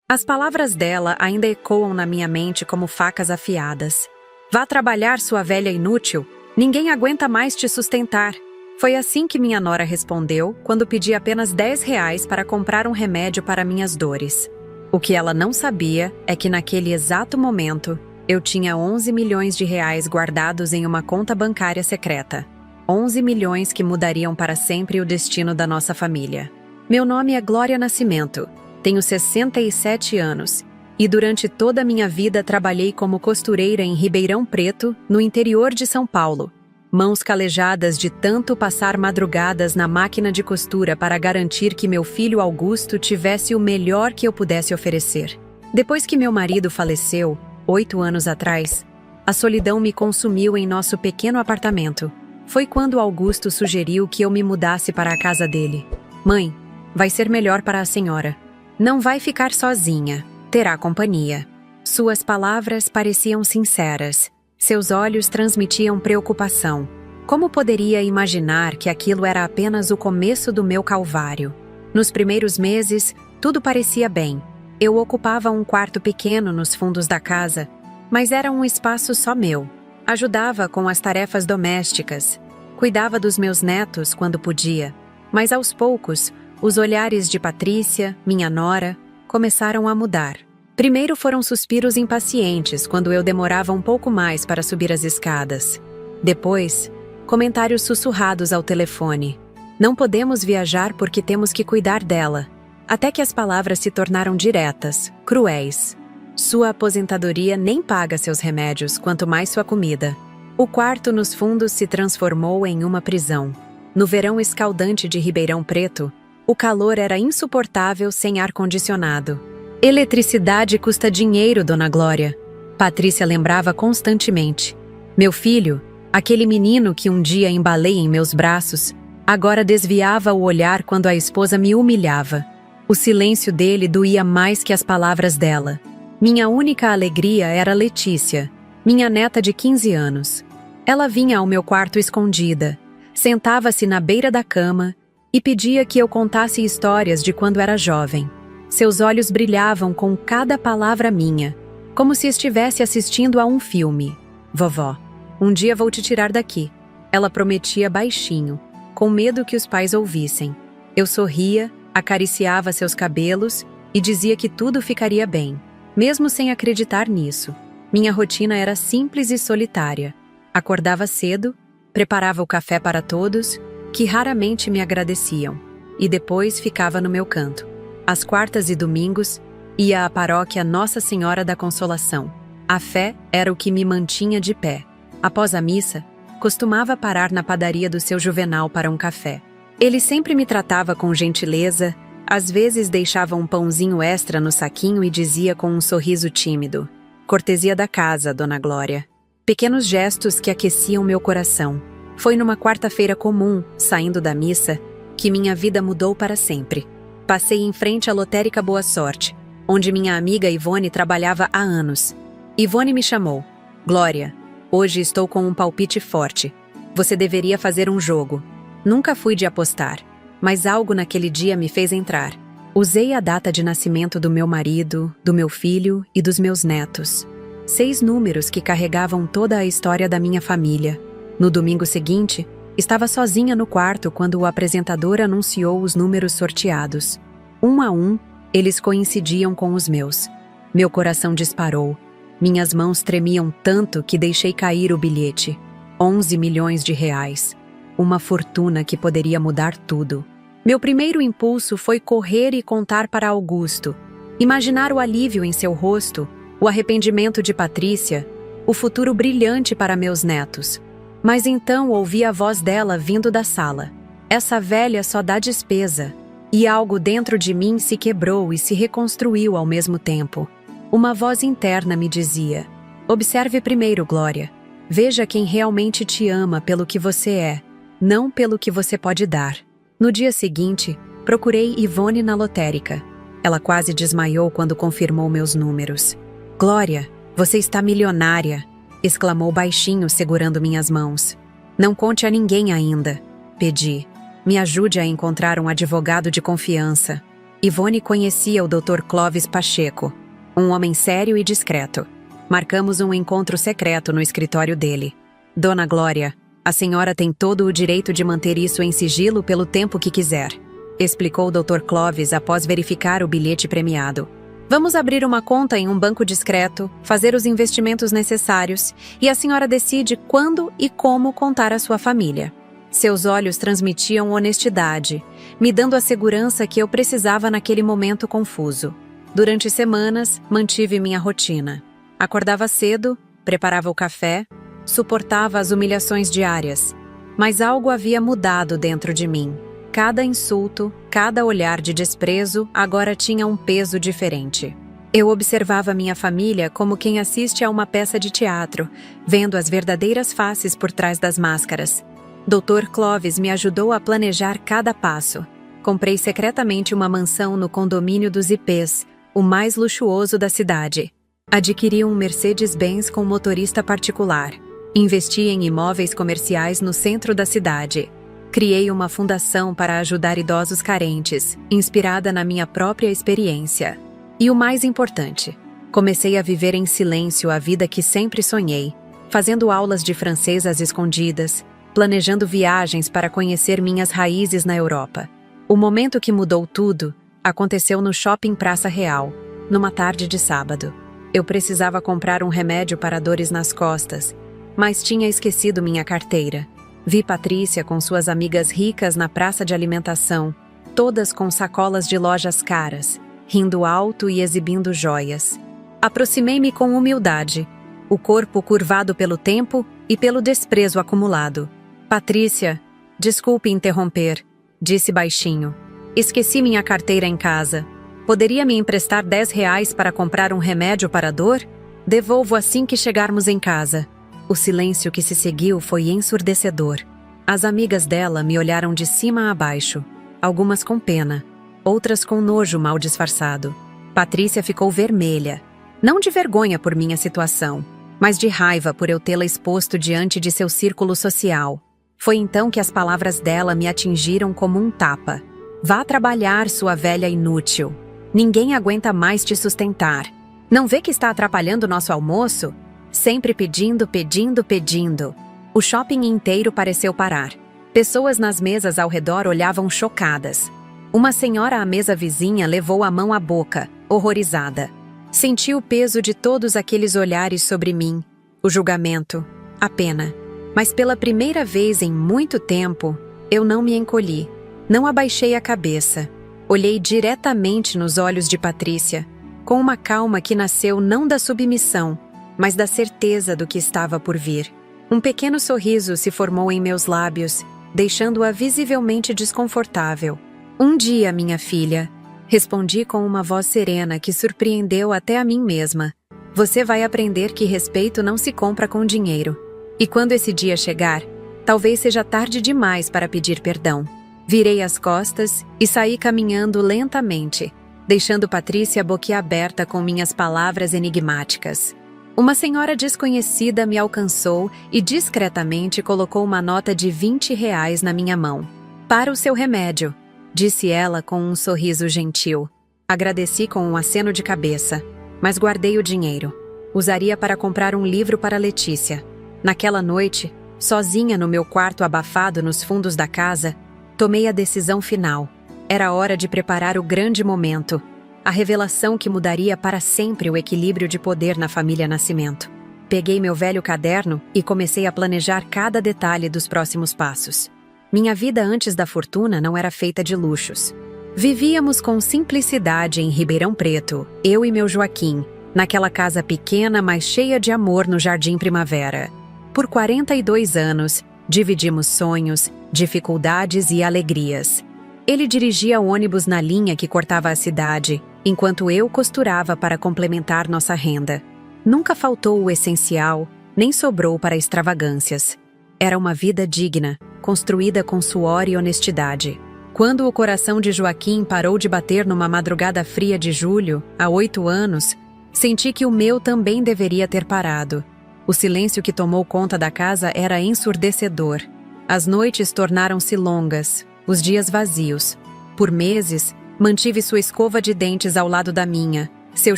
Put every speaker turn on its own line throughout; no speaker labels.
As palavras dela ainda ecoam na minha mente como facas afiadas. Vá trabalhar, sua velha inútil. Ninguém aguenta mais te sustentar. Foi assim que minha nora respondeu quando pedi apenas R$ 10 para comprar um remédio para minhas dores. O que ela não sabia é que naquele exato momento, eu tinha 11 milhões de reais guardados em uma conta bancária secreta. 11 milhões que mudariam para sempre o destino da nossa família. Meu nome é Glória Nascimento. Tenho 67 anos e durante toda a minha vida trabalhei como costureira em Ribeirão Preto, no interior de São Paulo. Mãos calejadas de tanto passar madrugadas na máquina de costura para garantir que meu filho Augusto tivesse o melhor que eu pudesse oferecer. Depois que meu marido faleceu, 8 anos atrás, a solidão me consumiu em nosso pequeno apartamento. Foi quando Augusto sugeriu que eu me mudasse para a casa dele. Mãe, vai ser melhor para a senhora. Não vai ficar sozinha, terá companhia. Suas palavras pareciam sinceras. Seus olhos transmitiam preocupação. Como poderia imaginar que aquilo era apenas o começo do meu calvário? Nos primeiros meses, tudo parecia bem. Eu ocupava um quarto pequeno nos fundos da casa, mas era um espaço só meu. Ajudava com as tarefas domésticas. Cuidava dos meus netos quando podia. Mas aos poucos, os olhares de Patrícia, minha nora, começaram a mudar. Primeiro foram suspiros impacientes quando eu demorava um pouco mais para subir as escadas. Depois, comentários sussurrados ao telefone. Não podemos viajar porque temos que cuidar dela. Até que as palavras se tornaram diretas, cruéis. Sua aposentadoria nem paga seus remédios, quanto mais sua comida. O quarto nos fundos se transformou em uma prisão. No verão escaldante de Ribeirão Preto, o calor era insuportável sem ar-condicionado. Eletricidade custa dinheiro, dona Glória. Patrícia lembrava constantemente. Meu filho, aquele menino que um dia embalei em meus braços, agora desviava o olhar quando a esposa me humilhava. O silêncio dele doía mais que as palavras dela. Minha única alegria era Letícia, minha neta de 15 anos. Ela vinha ao meu quarto escondida, sentava-se na beira da cama e pedia que eu contasse histórias de quando era jovem. Seus olhos brilhavam com cada palavra minha, como se estivesse assistindo a um filme. Vovó, um dia vou te tirar daqui. Ela prometia baixinho, com medo que os pais ouvissem. Eu sorria, acariciava seus cabelos e dizia que tudo ficaria bem, mesmo sem acreditar nisso. Minha rotina era simples e solitária. Acordava cedo, preparava o café para todos, que raramente me agradeciam, e depois ficava no meu canto. Às quartas e domingos, ia à paróquia Nossa Senhora da Consolação. A fé era o que me mantinha de pé. Após a missa, costumava parar na padaria do seu Juvenal para um café. Ele sempre me tratava com gentileza, às vezes deixava um pãozinho extra no saquinho e dizia com um sorriso tímido: "Cortesia da casa, dona Glória." Pequenos gestos que aqueciam meu coração. Foi numa quarta-feira comum, saindo da missa, que minha vida mudou para sempre. Passei em frente à lotérica Boa Sorte, onde minha amiga Ivone trabalhava há anos. Ivone me chamou. "Glória, hoje estou com um palpite forte. Você deveria fazer um jogo." Nunca fui de apostar, mas algo naquele dia me fez entrar. Usei a data de nascimento do meu marido, do meu filho e dos meus netos. 6 números que carregavam toda a história da minha família. No domingo seguinte, estava sozinha no quarto quando o apresentador anunciou os números sorteados. Um a um, eles coincidiam com os meus. Meu coração disparou. Minhas mãos tremiam tanto que deixei cair o bilhete. 11 milhões de reais. Uma fortuna que poderia mudar tudo. Meu primeiro impulso foi correr e contar para Augusto. Imaginar o alívio em seu rosto, o arrependimento de Patrícia, o futuro brilhante para meus netos. Mas então ouvi a voz dela vindo da sala. Essa velha só dá despesa. E algo dentro de mim se quebrou e se reconstruiu ao mesmo tempo. Uma voz interna me dizia: "Observe primeiro, Glória. Veja quem realmente te ama pelo que você é, não pelo que você pode dar." No dia seguinte, procurei Ivone na lotérica. Ela quase desmaiou quando confirmou meus números. "Glória, você está milionária!" exclamou baixinho, segurando minhas mãos. "Não conte a ninguém ainda." Pedi. "Me ajude a encontrar um advogado de confiança." Ivone conhecia o Dr. Clóvis Pacheco, um homem sério e discreto. Marcamos um encontro secreto no escritório dele. Dona Glória, a senhora tem todo o direito de manter isso em sigilo pelo tempo que quiser, explicou o Dr. Clóvis após verificar o bilhete premiado. Vamos abrir uma conta em um banco discreto, fazer os investimentos necessários e a senhora decide quando e como contar à sua família. Seus olhos transmitiam honestidade, me dando a segurança que eu precisava naquele momento confuso. Durante semanas, mantive minha rotina. Acordava cedo, preparava o café, suportava as humilhações diárias. Mas algo havia mudado dentro de mim. Cada insulto, cada olhar de desprezo agora tinha um peso diferente. Eu observava minha família como quem assiste a uma peça de teatro, vendo as verdadeiras faces por trás das máscaras. Dr. Clóvis me ajudou a planejar cada passo. Comprei secretamente uma mansão no condomínio dos IPs, o mais luxuoso da cidade. Adquiri um Mercedes-Benz com motorista particular. Investi em imóveis comerciais no centro da cidade. Criei uma fundação para ajudar idosos carentes, inspirada na minha própria experiência. E o mais importante, comecei a viver em silêncio a vida que sempre sonhei, fazendo aulas de francês às escondidas, planejando viagens para conhecer minhas raízes na Europa. O momento que mudou tudo aconteceu no Shopping Praça Real, numa tarde de sábado. Eu precisava comprar um remédio para dores nas costas, mas tinha esquecido minha carteira. Vi Patrícia com suas amigas ricas na praça de alimentação, todas com sacolas de lojas caras, rindo alto e exibindo joias. Aproximei-me com humildade, o corpo curvado pelo tempo e pelo desprezo acumulado. Patrícia, desculpe interromper, disse baixinho. Esqueci minha carteira em casa. Poderia me emprestar R$ 10 para comprar um remédio para a dor? Devolvo assim que chegarmos em casa. O silêncio que se seguiu foi ensurdecedor. As amigas dela me olharam de cima a baixo, algumas com pena, outras com nojo mal disfarçado. Patrícia ficou vermelha, não de vergonha por minha situação, mas de raiva por eu tê-la exposto diante de seu círculo social. Foi então que as palavras dela me atingiram como um tapa. Vá trabalhar, sua velha inútil. Ninguém aguenta mais te sustentar. Não vê que está atrapalhando nosso almoço? Sempre pedindo, pedindo, pedindo. O shopping inteiro pareceu parar. Pessoas nas mesas ao redor olhavam chocadas. Uma senhora à mesa vizinha levou a mão à boca, horrorizada. Senti o peso de todos aqueles olhares sobre mim, o julgamento, a pena. Mas pela primeira vez em muito tempo, eu não me encolhi. Não abaixei a cabeça. Olhei diretamente nos olhos de Patrícia, com uma calma que nasceu não da submissão, mas da certeza do que estava por vir. Um pequeno sorriso se formou em meus lábios, deixando-a visivelmente desconfortável. Um dia, minha filha, respondi com uma voz serena que surpreendeu até a mim mesma. Você vai aprender que respeito não se compra com dinheiro. E quando esse dia chegar, talvez seja tarde demais para pedir perdão. Virei as costas e saí caminhando lentamente, deixando Patrícia boquiaberta com minhas palavras enigmáticas. Uma senhora desconhecida me alcançou e discretamente colocou uma nota de R$ 20 na minha mão. Para o seu remédio, disse ela com um sorriso gentil. Agradeci com um aceno de cabeça, mas guardei o dinheiro. Usaria para comprar um livro para Letícia. Naquela noite, sozinha no meu quarto abafado nos fundos da casa, tomei a decisão final. Era hora de preparar o grande momento. A revelação que mudaria para sempre o equilíbrio de poder na família Nascimento. Peguei meu velho caderno e comecei a planejar cada detalhe dos próximos passos. Minha vida antes da fortuna não era feita de luxos. Vivíamos com simplicidade em Ribeirão Preto, eu e meu Joaquim, naquela casa pequena, mas cheia de amor no Jardim Primavera. Por 42 anos, dividimos sonhos, dificuldades e alegrias. Ele dirigia o ônibus na linha que cortava a cidade, enquanto eu costurava para complementar nossa renda. Nunca faltou o essencial, nem sobrou para extravagâncias. Era uma vida digna, construída com suor e honestidade. Quando o coração de Joaquim parou de bater numa madrugada fria de julho, há 8 anos, senti que o meu também deveria ter parado. O silêncio que tomou conta da casa era ensurdecedor. As noites tornaram-se longas, os dias vazios. Por meses, Mantive sua escova de dentes ao lado da minha, seu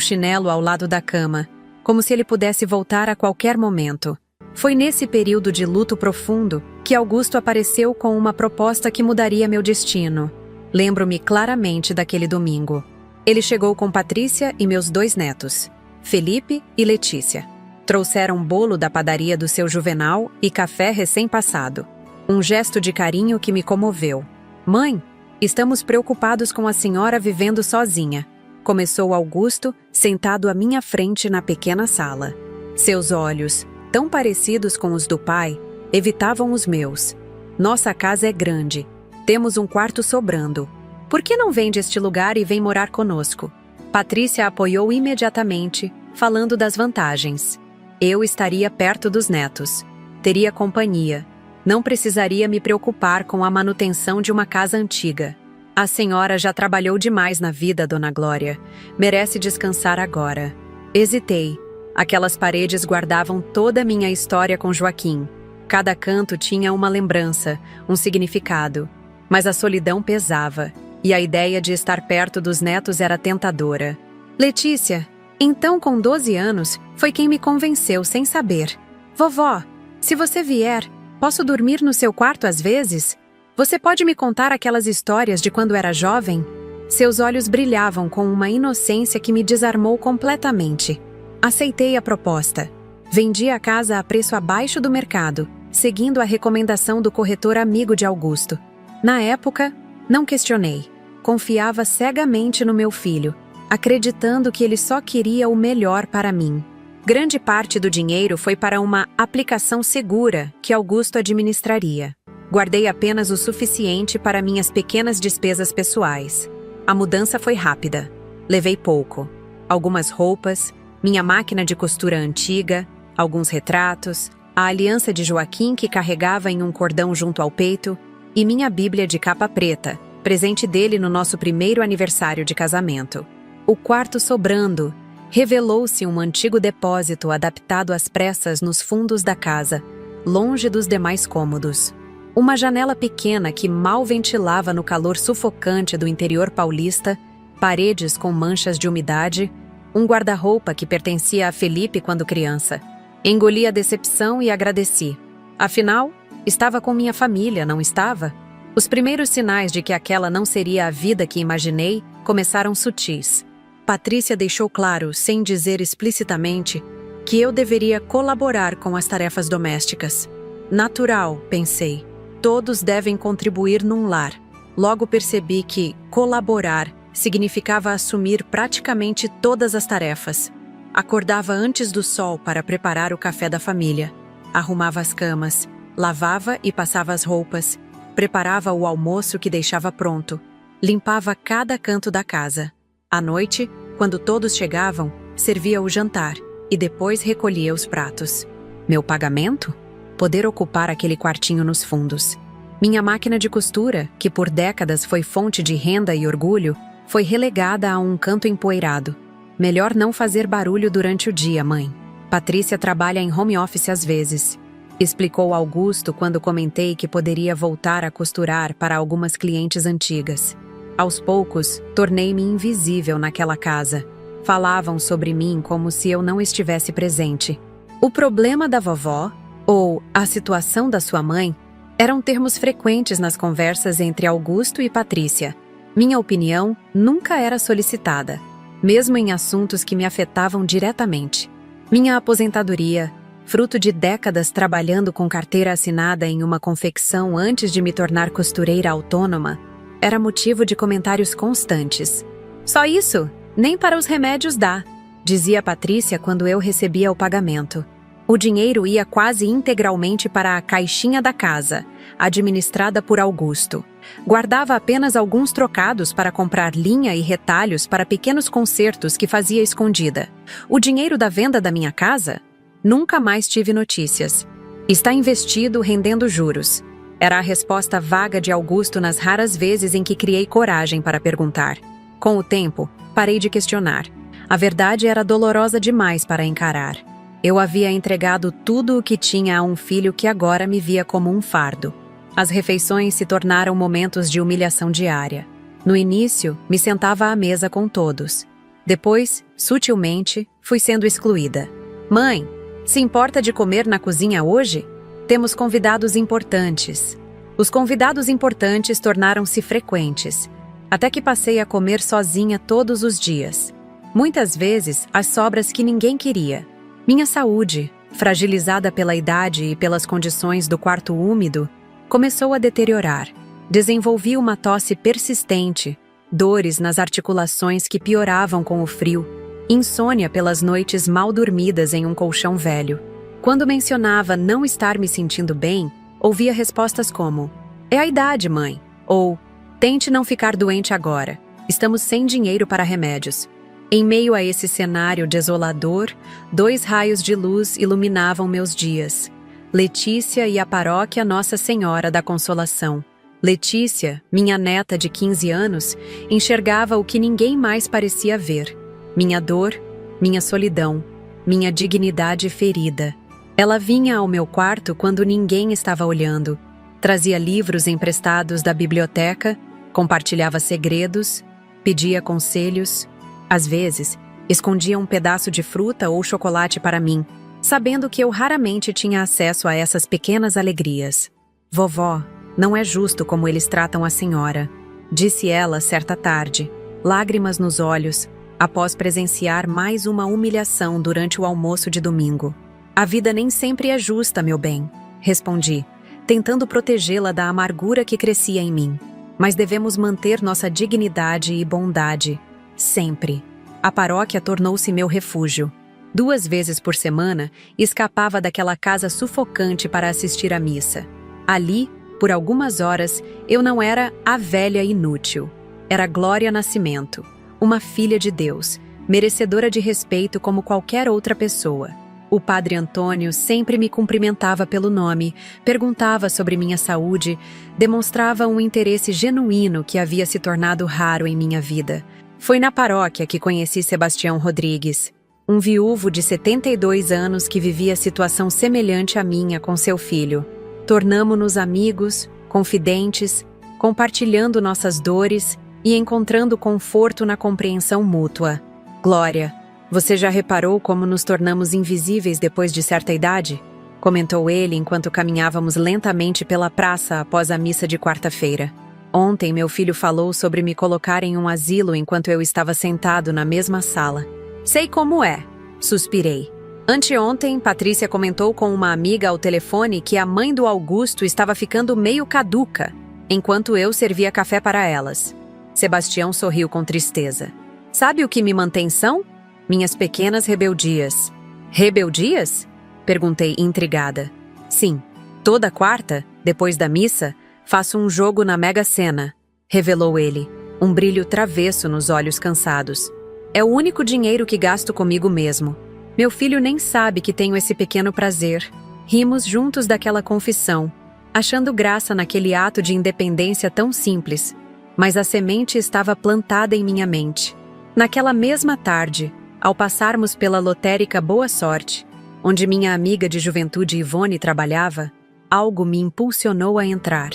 chinelo ao lado da cama, como se ele pudesse voltar a qualquer momento. Foi nesse período de luto profundo que Augusto apareceu com uma proposta que mudaria meu destino. Lembro-me claramente daquele domingo. Ele chegou com Patrícia e meus 2 netos, Felipe e Letícia. Trouxeram bolo da padaria do seu Juvenal e café recém-passado. Um gesto de carinho que me comoveu. "Mãe, estamos preocupados com a senhora vivendo sozinha", começou Augusto, sentado à minha frente na pequena sala. Seus olhos, tão parecidos com os do pai, evitavam os meus. "Nossa casa é grande. Temos um quarto sobrando. Por que não vende este lugar e vem morar conosco?" Patrícia apoiou imediatamente, falando das vantagens. Eu estaria perto dos netos. Teria companhia. Não precisaria me preocupar com a manutenção de uma casa antiga. "A senhora já trabalhou demais na vida, Dona Glória. Merece descansar agora." Hesitei. Aquelas paredes guardavam toda a minha história com Joaquim. Cada canto tinha uma lembrança, um significado. Mas a solidão pesava, e a ideia de estar perto dos netos era tentadora. Letícia, então com 12 anos, foi quem me convenceu sem saber. "Vovó, se você vier, posso dormir no seu quarto às vezes? Você pode me contar aquelas histórias de quando era jovem?" Seus olhos brilhavam com uma inocência que me desarmou completamente. Aceitei a proposta. Vendi a casa a preço abaixo do mercado, seguindo a recomendação do corretor amigo de Augusto. Na época, não questionei. Confiava cegamente no meu filho, acreditando que ele só queria o melhor para mim. Grande parte do dinheiro foi para uma aplicação segura que Augusto administraria. Guardei apenas o suficiente para minhas pequenas despesas pessoais. A mudança foi rápida. Levei pouco. Algumas roupas, minha máquina de costura antiga, alguns retratos, a aliança de Joaquim que carregava em um cordão junto ao peito e minha Bíblia de capa preta, presente dele no nosso primeiro aniversário de casamento. O quarto sobrando revelou-se um antigo depósito adaptado às pressas nos fundos da casa, longe dos demais cômodos. Uma janela pequena que mal ventilava no calor sufocante do interior paulista, paredes com manchas de umidade, um guarda-roupa que pertencia a Felipe quando criança. Engoli a decepção e agradeci. Afinal, estava com minha família, não estava? Os primeiros sinais de que aquela não seria a vida que imaginei começaram sutis. Patrícia deixou claro, sem dizer explicitamente, que eu deveria colaborar com as tarefas domésticas. Natural, pensei. Todos devem contribuir num lar. Logo percebi que colaborar significava assumir praticamente todas as tarefas. Acordava antes do sol para preparar o café da família. Arrumava as camas, lavava e passava as roupas, preparava o almoço que deixava pronto, limpava cada canto da casa. À noite, quando todos chegavam, servia o jantar e depois recolhia os pratos. Meu pagamento? Poder ocupar aquele quartinho nos fundos. Minha máquina de costura, que por décadas foi fonte de renda e orgulho, foi relegada a um canto empoeirado. Melhor não fazer barulho durante o dia, mãe. Patrícia trabalha em home office às vezes, explicou Augusto quando comentei que poderia voltar a costurar para algumas clientes antigas. Aos poucos, tornei-me invisível naquela casa. Falavam sobre mim como se eu não estivesse presente. O problema da vovó, ou a situação da sua mãe, eram termos frequentes nas conversas entre Augusto e Patrícia. Minha opinião nunca era solicitada, mesmo em assuntos que me afetavam diretamente. Minha aposentadoria, fruto de décadas trabalhando com carteira assinada em uma confecção antes de me tornar costureira autônoma, era motivo de comentários constantes. "Só isso? Nem para os remédios dá", dizia Patrícia quando eu recebia o pagamento. O dinheiro ia quase integralmente para a caixinha da casa, administrada por Augusto. Guardava apenas alguns trocados para comprar linha e retalhos para pequenos concertos que fazia escondida. O dinheiro da venda da minha casa? Nunca mais tive notícias. Está investido rendendo juros. Era a resposta vaga de Augusto nas raras vezes em que criei coragem para perguntar. Com o tempo, parei de questionar. A verdade era dolorosa demais para encarar. Eu havia entregado tudo o que tinha a um filho que agora me via como um fardo. As refeições se tornaram momentos de humilhação diária. No início, me sentava à mesa com todos. Depois, sutilmente, fui sendo excluída. Mãe, se importa de comer na cozinha hoje? Temos convidados importantes. Os convidados importantes tornaram-se frequentes, até que passei a comer sozinha todos os dias. Muitas vezes, as sobras que ninguém queria. Minha saúde, fragilizada pela idade e pelas condições do quarto úmido, começou a deteriorar. Desenvolvi uma tosse persistente, dores nas articulações que pioravam com o frio, insônia pelas noites mal dormidas em um colchão velho. Quando mencionava não estar me sentindo bem, ouvia respostas como: "É a idade, mãe", ou "Tente não ficar doente agora, estamos sem dinheiro para remédios". Em meio a esse cenário desolador, 2 raios de luz iluminavam meus dias. Letícia e a paróquia Nossa Senhora da Consolação. Letícia, minha neta de 15 anos, enxergava o que ninguém mais parecia ver. Minha dor, minha solidão, minha dignidade ferida. Ela vinha ao meu quarto quando ninguém estava olhando. Trazia livros emprestados da biblioteca, compartilhava segredos, pedia conselhos. Às vezes, escondia um pedaço de fruta ou chocolate para mim, sabendo que eu raramente tinha acesso a essas pequenas alegrias. "Vovó, não é justo como eles tratam a senhora", disse ela certa tarde, lágrimas nos olhos, após presenciar mais uma humilhação durante o almoço de domingo. "A vida nem sempre é justa, meu bem", respondi, tentando protegê-la da amargura que crescia em mim. "Mas devemos manter nossa dignidade e bondade, sempre." A paróquia tornou-se meu refúgio. 2 vezes por semana, escapava daquela casa sufocante para assistir à missa. Ali, por algumas horas, eu não era a velha inútil. Era Glória Nascimento, uma filha de Deus, merecedora de respeito como qualquer outra pessoa. O padre Antônio sempre me cumprimentava pelo nome, perguntava sobre minha saúde, demonstrava um interesse genuíno que havia se tornado raro em minha vida. Foi na paróquia que conheci Sebastião Rodrigues, um viúvo de 72 anos que vivia situação semelhante à minha com seu filho. Tornamo-nos amigos, confidentes, compartilhando nossas dores e encontrando conforto na compreensão mútua. "Glória, você já reparou como nos tornamos invisíveis depois de certa idade?" comentou ele enquanto caminhávamos lentamente pela praça após a missa de quarta-feira. "Ontem meu filho falou sobre me colocar em um asilo enquanto eu estava sentado na mesma sala." "Sei como é", suspirei. Anteontem, Patrícia comentou com uma amiga ao telefone que a mãe do Augusto estava ficando meio caduca, enquanto eu servia café para elas. Sebastião sorriu com tristeza. "Sabe o que me mantém são? Minhas pequenas rebeldias." "Rebeldias?" perguntei intrigada. "Sim, toda quarta, depois da missa, faço um jogo na Mega Sena", revelou ele, um brilho travesso nos olhos cansados. "É o único dinheiro que gasto comigo mesmo. Meu filho nem sabe que tenho esse pequeno prazer." Rimos juntos daquela confissão, achando graça naquele ato de independência tão simples, mas a semente estava plantada em minha mente. Naquela mesma tarde, ao passarmos pela lotérica Boa Sorte, onde minha amiga de juventude Ivone trabalhava, algo me impulsionou a entrar.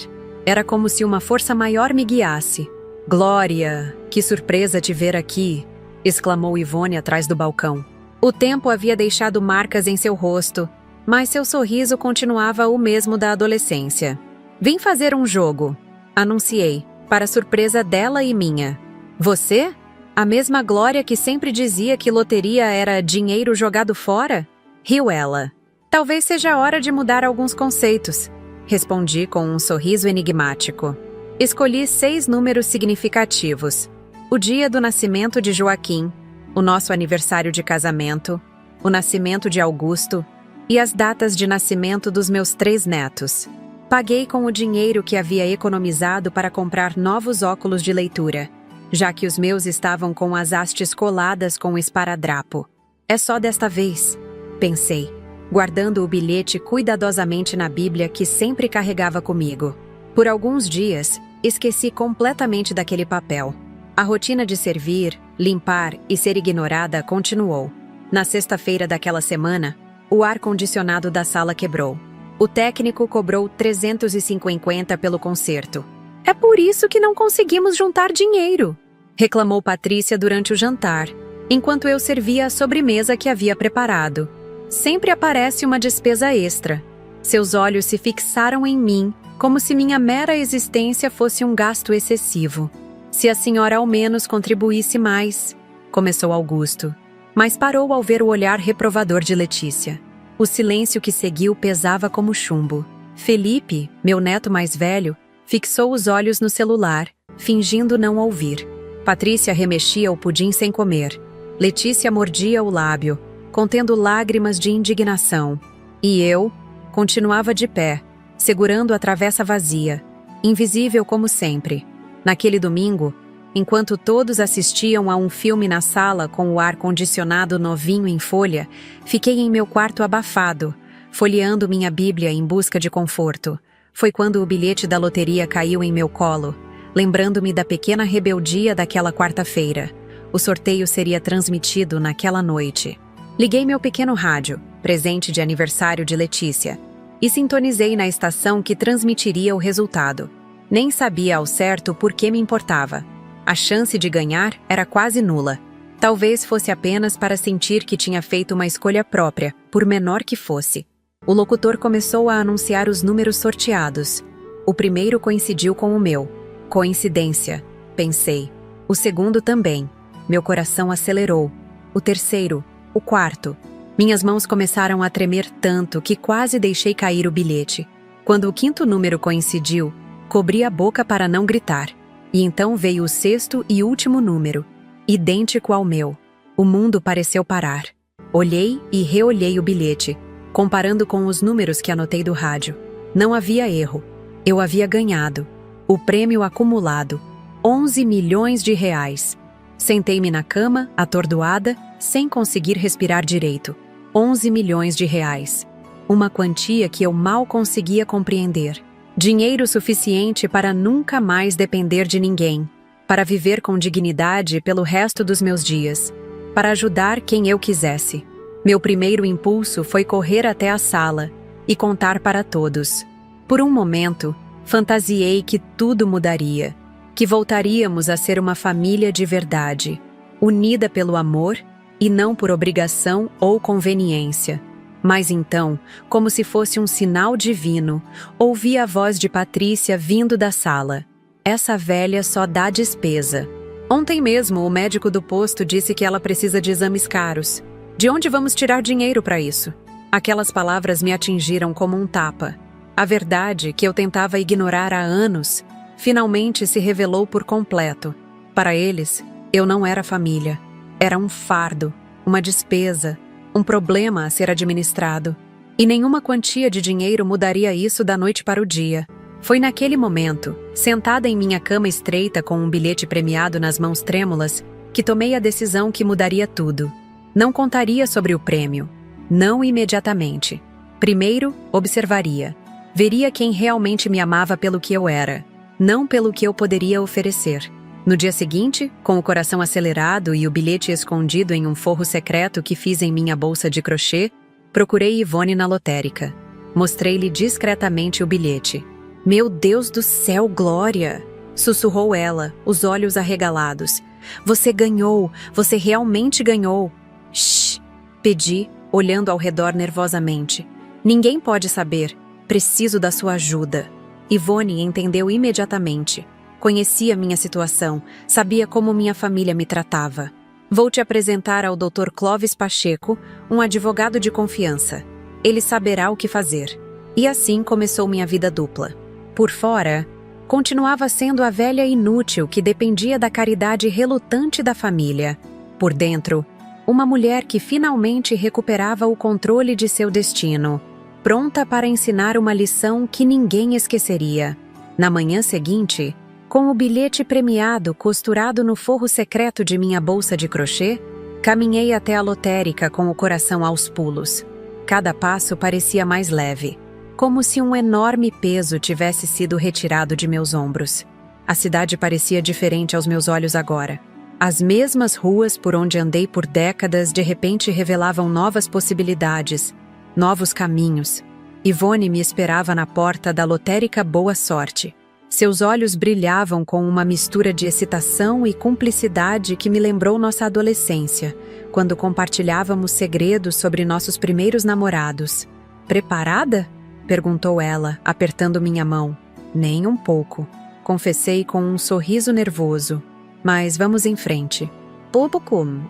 Era como se uma força maior me guiasse. "Glória, que surpresa te ver aqui!" exclamou Ivone atrás do balcão. O tempo havia deixado marcas em seu rosto, mas seu sorriso continuava o mesmo da adolescência. "Vim fazer um jogo", anunciei, para surpresa dela e minha. "Você? A mesma Glória que sempre dizia que loteria era dinheiro jogado fora?" riu ela. "Talvez seja a hora de mudar alguns conceitos", respondi com um sorriso enigmático. Escolhi 6 números significativos: o dia do nascimento de Joaquim, o nosso aniversário de casamento, o nascimento de Augusto e as datas de nascimento dos meus 3 netos. Paguei com o dinheiro que havia economizado para comprar novos óculos de leitura, já que os meus estavam com as hastes coladas com o esparadrapo. "É só desta vez", pensei, guardando o bilhete cuidadosamente na Bíblia que sempre carregava comigo. Por alguns dias, esqueci completamente daquele papel. A rotina de servir, limpar e ser ignorada continuou. Na sexta-feira daquela semana, o ar-condicionado da sala quebrou. O técnico cobrou 350 pelo conserto. É por isso que não conseguimos juntar dinheiro, reclamou Patrícia durante o jantar, enquanto eu servia a sobremesa que havia preparado. Sempre aparece uma despesa extra. Seus olhos se fixaram em mim, como se minha mera existência fosse um gasto excessivo. Se a senhora ao menos contribuísse mais, começou Augusto, mas parou ao ver o olhar reprovador de Letícia. O silêncio que seguiu pesava como chumbo. Felipe, meu neto mais velho, fixou os olhos no celular, fingindo não ouvir. Patrícia remexia o pudim sem comer. Letícia mordia o lábio, contendo lágrimas de indignação. E eu continuava de pé, segurando a travessa vazia, invisível como sempre. Naquele domingo, enquanto todos assistiam a um filme na sala com o ar-condicionado novinho em folha, fiquei em meu quarto abafado, folheando minha Bíblia em busca de conforto. Foi quando o bilhete da loteria caiu em meu colo, lembrando-me da pequena rebeldia daquela quarta-feira. O sorteio seria transmitido naquela noite. Liguei meu pequeno rádio, presente de aniversário de Letícia, e sintonizei na estação que transmitiria o resultado. Nem sabia ao certo por que me importava. A chance de ganhar era quase nula. Talvez fosse apenas para sentir que tinha feito uma escolha própria, por menor que fosse. O locutor começou a anunciar os números sorteados. O primeiro coincidiu com o meu. Coincidência, pensei. O segundo também. Meu coração acelerou. O terceiro, o quarto. Minhas mãos começaram a tremer tanto que quase deixei cair o bilhete. Quando o quinto número coincidiu, cobri a boca para não gritar. E então veio o sexto e último número, idêntico ao meu. O mundo pareceu parar. Olhei e reolhei o bilhete, comparando com os números que anotei do rádio. Não havia erro. Eu havia ganhado. O prêmio acumulado, 11 milhões de reais. Sentei-me na cama, atordoada, sem conseguir respirar direito. 11 milhões de reais. Uma quantia que eu mal conseguia compreender. Dinheiro suficiente para nunca mais depender de ninguém. Para viver com dignidade pelo resto dos meus dias. Para ajudar quem eu quisesse. Meu primeiro impulso foi correr até a sala e contar para todos. Por um momento, fantasiei que tudo mudaria, que voltaríamos a ser uma família de verdade, unida pelo amor e não por obrigação ou conveniência. Mas então, como se fosse um sinal divino, ouvi a voz de Patrícia vindo da sala. Essa velha só dá despesa. Ontem mesmo o médico do posto disse que ela precisa de exames caros. De onde vamos tirar dinheiro para isso? Aquelas palavras me atingiram como um tapa. A verdade, que eu tentava ignorar há anos, finalmente se revelou por completo. Para eles, eu não era família. Era um fardo, uma despesa, um problema a ser administrado. E nenhuma quantia de dinheiro mudaria isso da noite para o dia. Foi naquele momento, sentada em minha cama estreita com um bilhete premiado nas mãos trêmulas, que tomei a decisão que mudaria tudo. Não contaria sobre o prêmio. Não imediatamente. Primeiro, observaria. Veria quem realmente me amava pelo que eu era, não pelo que eu poderia oferecer. No dia seguinte, com o coração acelerado e o bilhete escondido em um forro secreto que fiz em minha bolsa de crochê, procurei Ivone na lotérica. Mostrei-lhe discretamente o bilhete. Meu Deus do céu, Glória! Sussurrou ela, os olhos arregalados. Você ganhou! Você realmente ganhou! Shhh! Pedi, olhando ao redor nervosamente. Ninguém pode saber. Preciso da sua ajuda. Ivone entendeu imediatamente. Conhecia minha situação, sabia como minha família me tratava. Vou te apresentar ao Dr. Clóvis Pacheco, um advogado de confiança. Ele saberá o que fazer. E assim começou minha vida dupla. Por fora, continuava sendo a velha inútil que dependia da caridade relutante da família. Por dentro, uma mulher que finalmente recuperava o controle de seu destino, pronta para ensinar uma lição que ninguém esqueceria. Na manhã seguinte, com o bilhete premiado costurado no forro secreto de minha bolsa de crochê, caminhei até a lotérica com o coração aos pulos. Cada passo parecia mais leve, como se um enorme peso tivesse sido retirado de meus ombros. A cidade parecia diferente aos meus olhos agora. As mesmas ruas por onde andei por décadas de repente revelavam novas possibilidades, novos caminhos. Ivone me esperava na porta da lotérica Boa Sorte. Seus olhos brilhavam com uma mistura de excitação e cumplicidade que me lembrou nossa adolescência, quando compartilhávamos segredos sobre nossos primeiros namorados. "Preparada?" perguntou ela, apertando minha mão. "Nem um pouco", confessei com um sorriso nervoso. "Mas vamos em frente."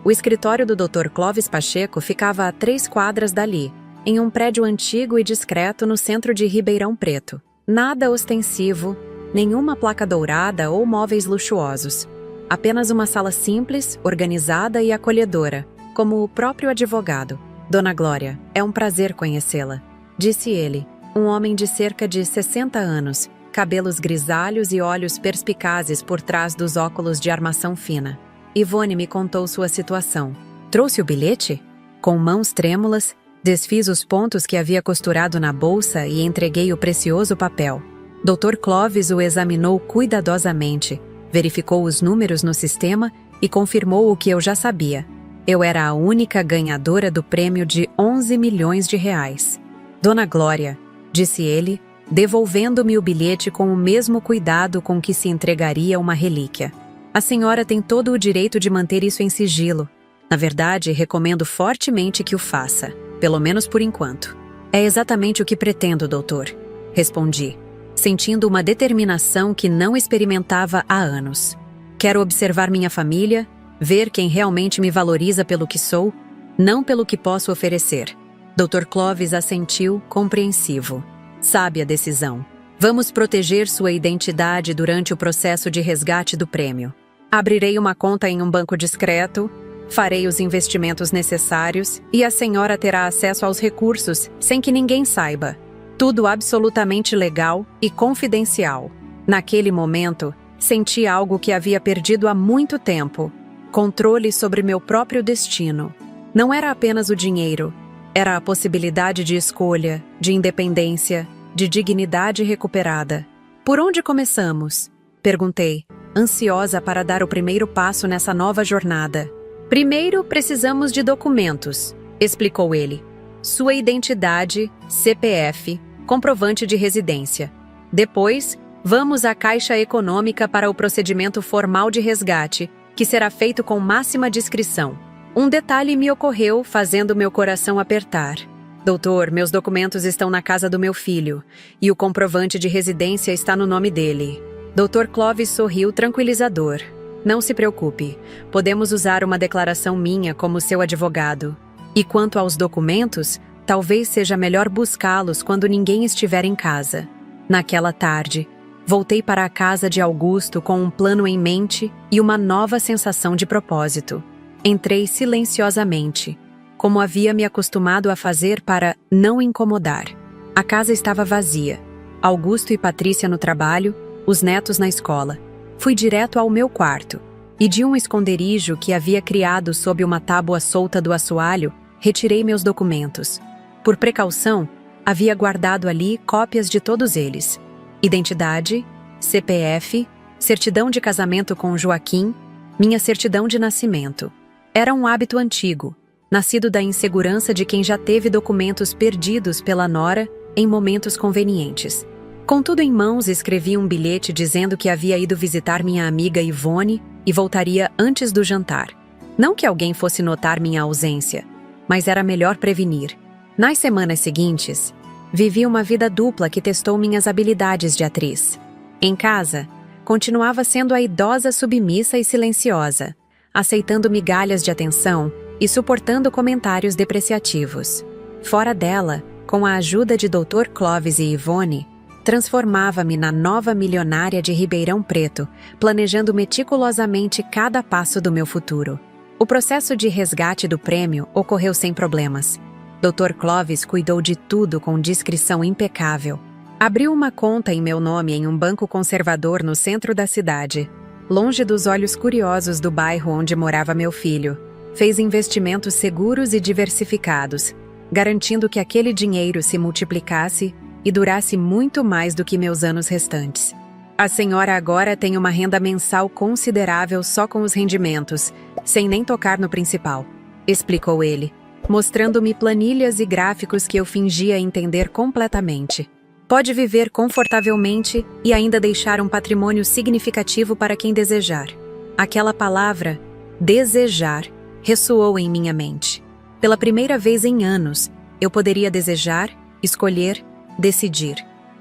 O escritório do Dr. Clóvis Pacheco ficava a 3 quadras dali, em um prédio antigo e discreto no centro de Ribeirão Preto. Nada ostensivo, nenhuma placa dourada ou móveis luxuosos. Apenas uma sala simples, organizada e acolhedora, como o próprio advogado. "Dona Glória, é um prazer conhecê-la", disse ele, um homem de cerca de 60 anos, cabelos grisalhos e olhos perspicazes por trás dos óculos de armação fina. Ivone me contou sua situação. "Trouxe o bilhete?" Com mãos trêmulas, desfiz os pontos que havia costurado na bolsa e entreguei o precioso papel. Dr. Clóvis o examinou cuidadosamente, verificou os números no sistema e confirmou o que eu já sabia. Eu era a única ganhadora do prêmio de 11 milhões de reais. "Dona Glória", disse ele, devolvendo-me o bilhete com o mesmo cuidado com que se entregaria uma relíquia. "A senhora tem todo o direito de manter isso em sigilo. Na verdade, recomendo fortemente que o faça, pelo menos por enquanto." "É exatamente o que pretendo, doutor", respondi, sentindo uma determinação que não experimentava há anos. "Quero observar minha família, ver quem realmente me valoriza pelo que sou, não pelo que posso oferecer." Dr. Clóvis assentiu, compreensivo. "Sábia decisão. Vamos proteger sua identidade durante o processo de resgate do prêmio. Abrirei uma conta em um banco discreto, farei os investimentos necessários e a senhora terá acesso aos recursos sem que ninguém saiba. Tudo absolutamente legal e confidencial." Naquele momento, senti algo que havia perdido há muito tempo: controle sobre meu próprio destino. Não era apenas o dinheiro, era a possibilidade de escolha, de independência, de dignidade recuperada. "Por onde começamos?" perguntei, ansiosa para dar o primeiro passo nessa nova jornada. "Primeiro, precisamos de documentos", explicou ele. "Sua identidade, CPF, comprovante de residência. Depois, vamos à Caixa Econômica para o procedimento formal de resgate, que será feito com máxima discrição." Um detalhe me ocorreu, fazendo meu coração apertar. "Doutor, meus documentos estão na casa do meu filho, e o comprovante de residência está no nome dele." Dr. Clóvis sorriu tranquilizador. "Não se preocupe, podemos usar uma declaração minha como seu advogado. E quanto aos documentos, talvez seja melhor buscá-los quando ninguém estiver em casa." Naquela tarde, voltei para a casa de Augusto com um plano em mente e uma nova sensação de propósito. Entrei silenciosamente, como havia me acostumado a fazer para não incomodar. A casa estava vazia. Augusto e Patrícia no trabalho, os netos na escola. Fui direto ao meu quarto, e de um esconderijo que havia criado sob uma tábua solta do assoalho, retirei meus documentos. Por precaução, havia guardado ali cópias de todos eles: identidade, CPF, certidão de casamento com Joaquim, minha certidão de nascimento. Era um hábito antigo, nascido da insegurança de quem já teve documentos perdidos pela nora em momentos convenientes. Com tudo em mãos, escrevi um bilhete dizendo que havia ido visitar minha amiga Ivone e voltaria antes do jantar. Não que alguém fosse notar minha ausência, mas era melhor prevenir. Nas semanas seguintes, vivi uma vida dupla que testou minhas habilidades de atriz. Em casa, continuava sendo a idosa submissa e silenciosa, aceitando migalhas de atenção e suportando comentários depreciativos. Fora dela, com a ajuda de Dr. Clóvis e Ivone, transformava-me na nova milionária de Ribeirão Preto, planejando meticulosamente cada passo do meu futuro. O processo de resgate do prêmio ocorreu sem problemas. Dr. Clóvis cuidou de tudo com discrição impecável. Abriu uma conta em meu nome em um banco conservador no centro da cidade, longe dos olhos curiosos do bairro onde morava meu filho. Fez investimentos seguros e diversificados, garantindo que aquele dinheiro se multiplicasse e durasse muito mais do que meus anos restantes. A senhora agora tem uma renda mensal considerável só com os rendimentos, sem nem tocar no principal, explicou ele, mostrando-me planilhas e gráficos que eu fingia entender completamente. Pode viver confortavelmente e ainda deixar um patrimônio significativo para quem desejar. Aquela palavra, desejar, ressoou em minha mente. Pela primeira vez em anos, eu poderia desejar, escolher, decidir.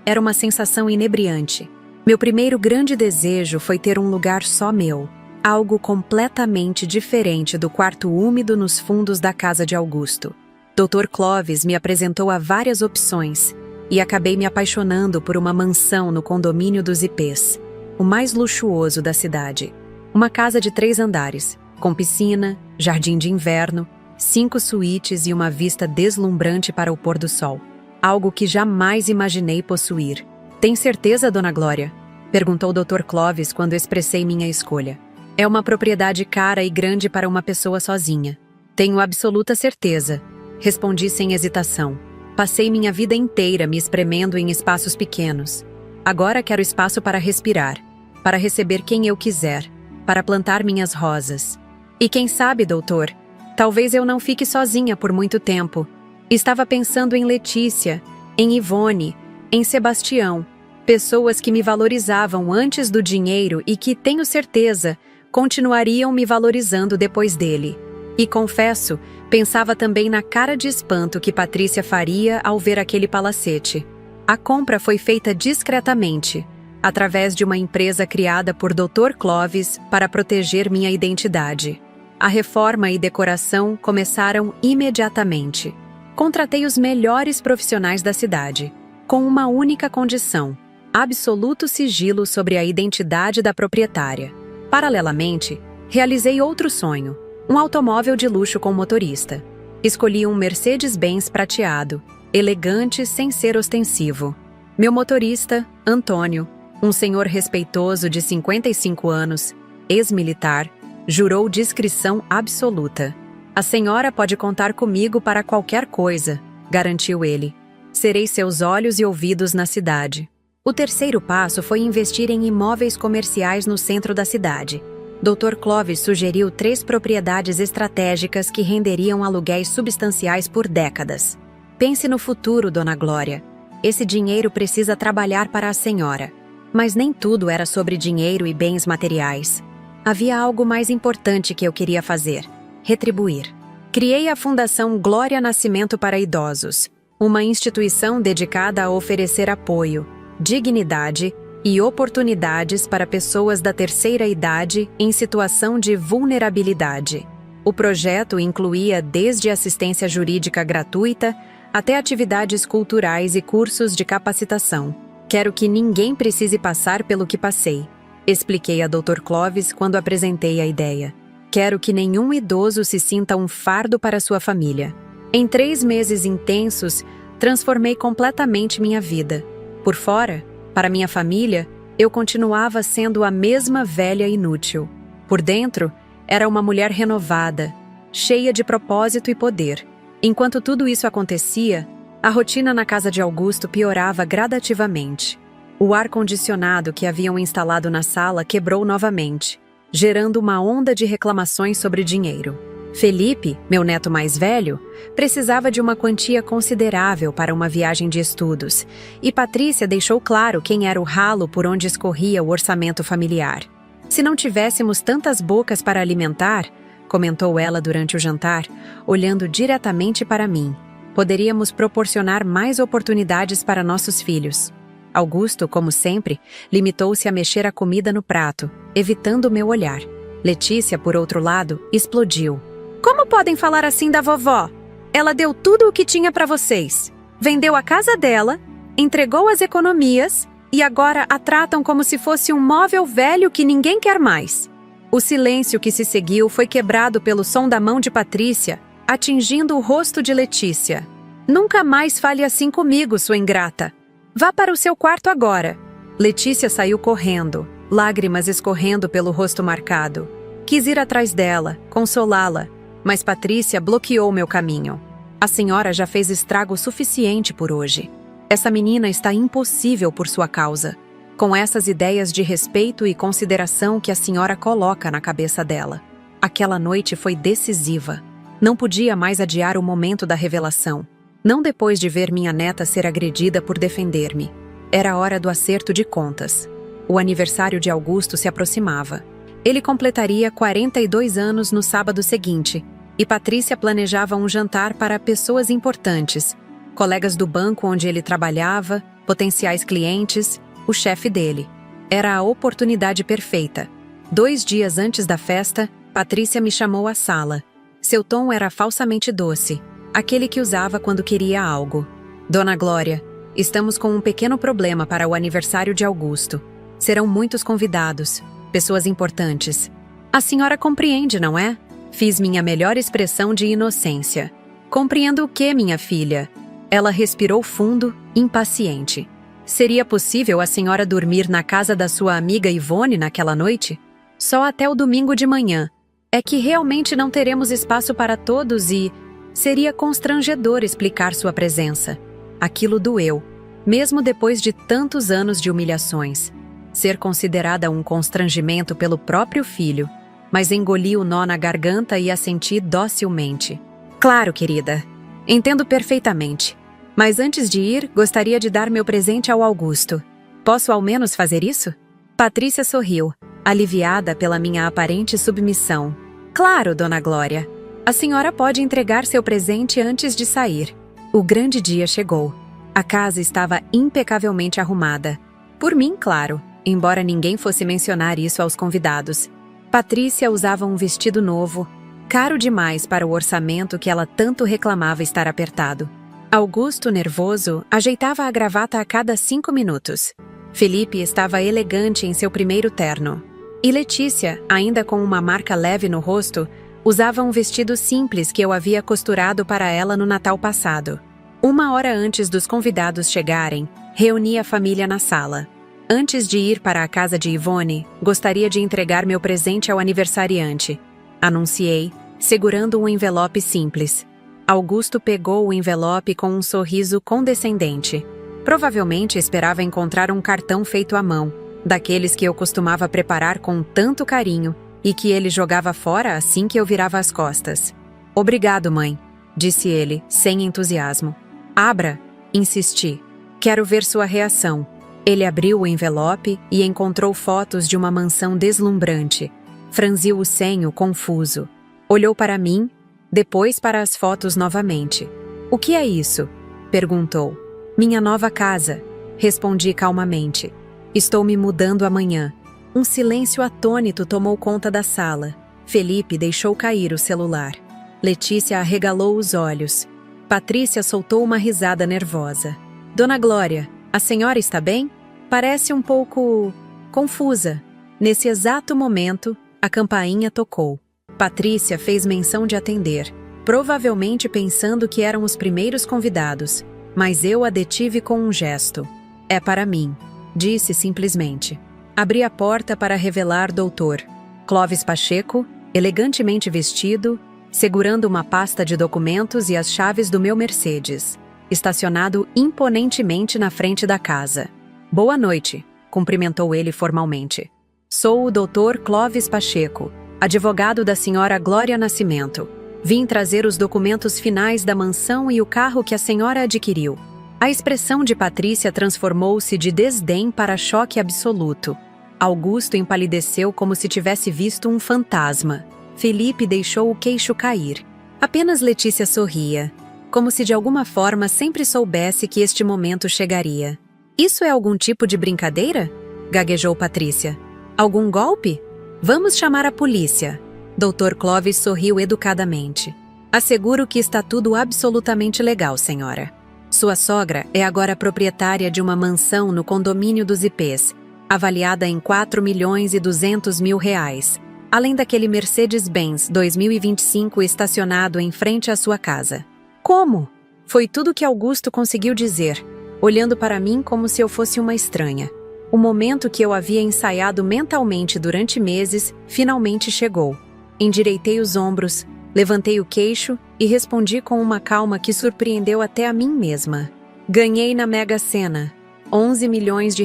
Era uma sensação inebriante. Meu primeiro grande desejo foi ter um lugar só meu, algo completamente diferente do quarto úmido nos fundos da casa de Augusto. Dr. Clovis me apresentou a várias opções e acabei me apaixonando por uma mansão no condomínio dos Ipês, o mais luxuoso da cidade. Uma casa de 3 andares, com piscina, jardim de inverno, 5 suítes e uma vista deslumbrante para o pôr do sol. Algo que jamais imaginei possuir. Tem certeza, Dona Glória? Perguntou o Dr. Clovis quando expressei minha escolha. É uma propriedade cara e grande para uma pessoa sozinha. Tenho absoluta certeza, respondi sem hesitação. Passei minha vida inteira me espremendo em espaços pequenos. Agora quero espaço para respirar, para receber quem eu quiser, para plantar minhas rosas. E quem sabe, doutor, talvez eu não fique sozinha por muito tempo. Estava pensando em Letícia, em Ivone, em Sebastião, pessoas que me valorizavam antes do dinheiro e que, tenho certeza, continuariam me valorizando depois dele. E confesso, pensava também na cara de espanto que Patrícia faria ao ver aquele palacete. A compra foi feita discretamente, através de uma empresa criada por Dr. Clovis para proteger minha identidade. A reforma e decoração começaram imediatamente. Contratei os melhores profissionais da cidade, com uma única condição: absoluto sigilo sobre a identidade da proprietária. Paralelamente, realizei outro sonho: um automóvel de luxo com motorista. Escolhi um Mercedes-Benz prateado, elegante sem ser ostensivo. Meu motorista, Antônio, um senhor respeitoso de 55 anos, ex-militar, jurou discrição absoluta. A senhora pode contar comigo para qualquer coisa, garantiu ele. Serei seus olhos e ouvidos na cidade. O terceiro passo foi investir em imóveis comerciais no centro da cidade. Dr. Clovis sugeriu 3 propriedades estratégicas que renderiam aluguéis substanciais por décadas. Pense no futuro, Dona Glória. Esse dinheiro precisa trabalhar para a senhora. Mas nem tudo era sobre dinheiro e bens materiais. Havia algo mais importante que eu queria fazer: retribuir. Criei a Fundação Glória Nascimento para Idosos, uma instituição dedicada a oferecer apoio, dignidade e oportunidades para pessoas da terceira idade em situação de vulnerabilidade. O projeto incluía desde assistência jurídica gratuita até atividades culturais e cursos de capacitação. Quero que ninguém precise passar pelo que passei, expliquei a Dr. Clovis quando apresentei a ideia. Quero que nenhum idoso se sinta um fardo para sua família. Em 3 meses intensos, transformei completamente minha vida. Por fora, para minha família, eu continuava sendo a mesma velha inútil. Por dentro, era uma mulher renovada, cheia de propósito e poder. Enquanto tudo isso acontecia, a rotina na casa de Augusto piorava gradativamente. O ar-condicionado que haviam instalado na sala quebrou novamente, gerando uma onda de reclamações sobre dinheiro. Felipe, meu neto mais velho, precisava de uma quantia considerável para uma viagem de estudos, e Patrícia deixou claro quem era o ralo por onde escorria o orçamento familiar. Se não tivéssemos tantas bocas para alimentar, comentou ela durante o jantar, olhando diretamente para mim, poderíamos proporcionar mais oportunidades para nossos filhos. Augusto, como sempre, limitou-se a mexer a comida no prato, evitando o meu olhar. Letícia, por outro lado, explodiu. Como podem falar assim da vovó? Ela deu tudo o que tinha para vocês. Vendeu a casa dela, entregou as economias e agora a tratam como se fosse um móvel velho que ninguém quer mais. O silêncio que se seguiu foi quebrado pelo som da mão de Patrícia, atingindo o rosto de Letícia. Nunca mais fale assim comigo, sua ingrata. Vá para o seu quarto agora. Letícia saiu correndo, lágrimas escorrendo pelo rosto marcado. Quis ir atrás dela, consolá-la, mas Patrícia bloqueou meu caminho. A senhora já fez estrago suficiente por hoje. Essa menina está impossível por sua causa, com essas ideias de respeito e consideração que a senhora coloca na cabeça dela. Aquela noite foi decisiva. Não podia mais adiar o momento da revelação. Não depois de ver minha neta ser agredida por defender-me. Era hora do acerto de contas. O aniversário de Augusto se aproximava. Ele completaria 42 anos no sábado seguinte, e Patrícia planejava um jantar para pessoas importantes, colegas do banco onde ele trabalhava, potenciais clientes, o chefe dele. Era a oportunidade perfeita. 2 dias antes da festa, Patrícia me chamou à sala. Seu tom era falsamente doce, aquele que usava quando queria algo. Dona Glória, estamos com um pequeno problema para o aniversário de Augusto. Serão muitos convidados, pessoas importantes. A senhora compreende, não é? Fiz minha melhor expressão de inocência. Compreendo o que, minha filha? Ela respirou fundo, impaciente. Seria possível a senhora dormir na casa da sua amiga Ivone naquela noite? Só até o domingo de manhã. É que realmente não teremos espaço para todos e... Seria constrangedor explicar sua presença. Aquilo doeu, mesmo depois de tantos anos de humilhações. Ser considerada um constrangimento pelo próprio filho, mas engoli o nó na garganta e assenti docilmente. Claro, querida. Entendo perfeitamente. Mas antes de ir, gostaria de dar meu presente ao Augusto. Posso ao menos fazer isso? Patrícia sorriu, aliviada pela minha aparente submissão. Claro, Dona Glória. A senhora pode entregar seu presente antes de sair. O grande dia chegou. A casa estava impecavelmente arrumada. Por mim, claro, embora ninguém fosse mencionar isso aos convidados. Patrícia usava um vestido novo, caro demais para o orçamento que ela tanto reclamava estar apertado. Augusto, nervoso, ajeitava a gravata a cada 5 minutos. Felipe estava elegante em seu primeiro terno. E Letícia, ainda com uma marca leve no rosto, usava um vestido simples que eu havia costurado para ela no Natal passado. 1 hora antes dos convidados chegarem, reuni a família na sala. Antes de ir para a casa de Ivone, gostaria de entregar meu presente ao aniversariante. Anunciei, segurando um envelope simples. Augusto pegou o envelope com um sorriso condescendente. Provavelmente esperava encontrar um cartão feito à mão, daqueles que eu costumava preparar com tanto carinho e que ele jogava fora assim que eu virava as costas. Obrigado, mãe, disse ele, sem entusiasmo. Abra, insisti. Quero ver sua reação. Ele abriu o envelope e encontrou fotos de uma mansão deslumbrante. Franziu o senho, confuso. Olhou para mim, depois para as fotos novamente. O que é isso? Perguntou. Minha nova casa, respondi calmamente. Estou me mudando amanhã. Um silêncio atônito tomou conta da sala. Felipe deixou cair o celular. Letícia arregalou os olhos. Patrícia soltou uma risada nervosa. Dona Glória, a senhora está bem? Parece um pouco... confusa. Nesse exato momento, a campainha tocou. Patrícia fez menção de atender, provavelmente pensando que eram os primeiros convidados, mas eu a detive com um gesto. É para mim, disse simplesmente. Abri a porta para revelar Dr. Clóvis Pacheco, elegantemente vestido, segurando uma pasta de documentos e as chaves do meu Mercedes, estacionado imponentemente na frente da casa. Boa noite, cumprimentou ele formalmente. Sou o Dr. Clóvis Pacheco, advogado da senhora Glória Nascimento. Vim trazer os documentos finais da mansão e o carro que a senhora adquiriu. A expressão de Patrícia transformou-se de desdém para choque absoluto. Augusto empalideceu como se tivesse visto um fantasma. Felipe deixou o queixo cair. Apenas Letícia sorria, como se de alguma forma sempre soubesse que este momento chegaria. Isso é algum tipo de brincadeira? Gaguejou Patrícia. Algum golpe? Vamos chamar a polícia. Dr. Clóvis sorriu educadamente. Asseguro que está tudo absolutamente legal, senhora. Sua sogra é agora proprietária de uma mansão no condomínio dos IPs, avaliada em R$4.200.000, além daquele Mercedes-Benz 2025 estacionado em frente à sua casa. Como? Foi tudo que Augusto conseguiu dizer, olhando para mim como se eu fosse uma estranha. O momento que eu havia ensaiado mentalmente durante meses finalmente chegou. Endireitei os ombros, levantei o queixo e respondi com uma calma que surpreendeu até a mim mesma. Ganhei na Mega Sena, R$11 milhões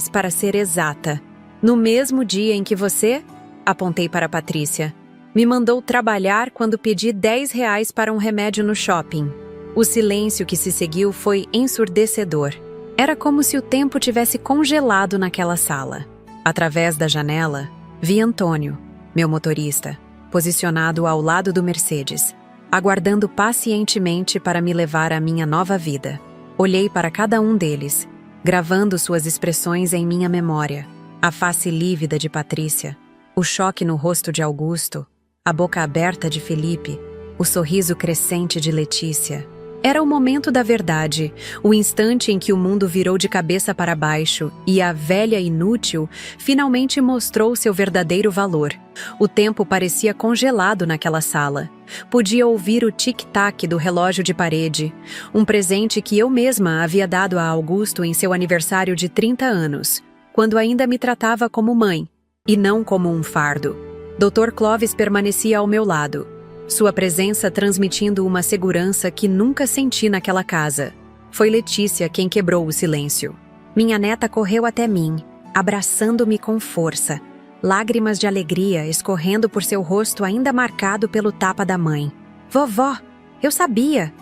para ser exata. No mesmo dia em que você, apontei para Patrícia, me mandou trabalhar quando pedi R$10 para um remédio no shopping. O silêncio que se seguiu foi ensurdecedor. Era como se o tempo tivesse congelado naquela sala. Através da janela, vi Antônio, meu motorista, posicionado ao lado do Mercedes, aguardando pacientemente para me levar à minha nova vida. Olhei para cada um deles, gravando suas expressões em minha memória. A face lívida de Patrícia, o choque no rosto de Augusto, a boca aberta de Felipe, o sorriso crescente de Letícia. Era o momento da verdade, o instante em que o mundo virou de cabeça para baixo e a velha inútil finalmente mostrou seu verdadeiro valor. O tempo parecia congelado naquela sala. Podia ouvir o tic-tac do relógio de parede, um presente que eu mesma havia dado a Augusto em seu aniversário de 30 anos, quando ainda me tratava como mãe, e não como um fardo. Dr. Clovis permanecia ao meu lado, sua presença transmitindo uma segurança que nunca senti naquela casa. Foi Letícia quem quebrou o silêncio. Minha neta correu até mim, abraçando-me com força, lágrimas de alegria escorrendo por seu rosto ainda marcado pelo tapa da mãe. Vovó, eu sabia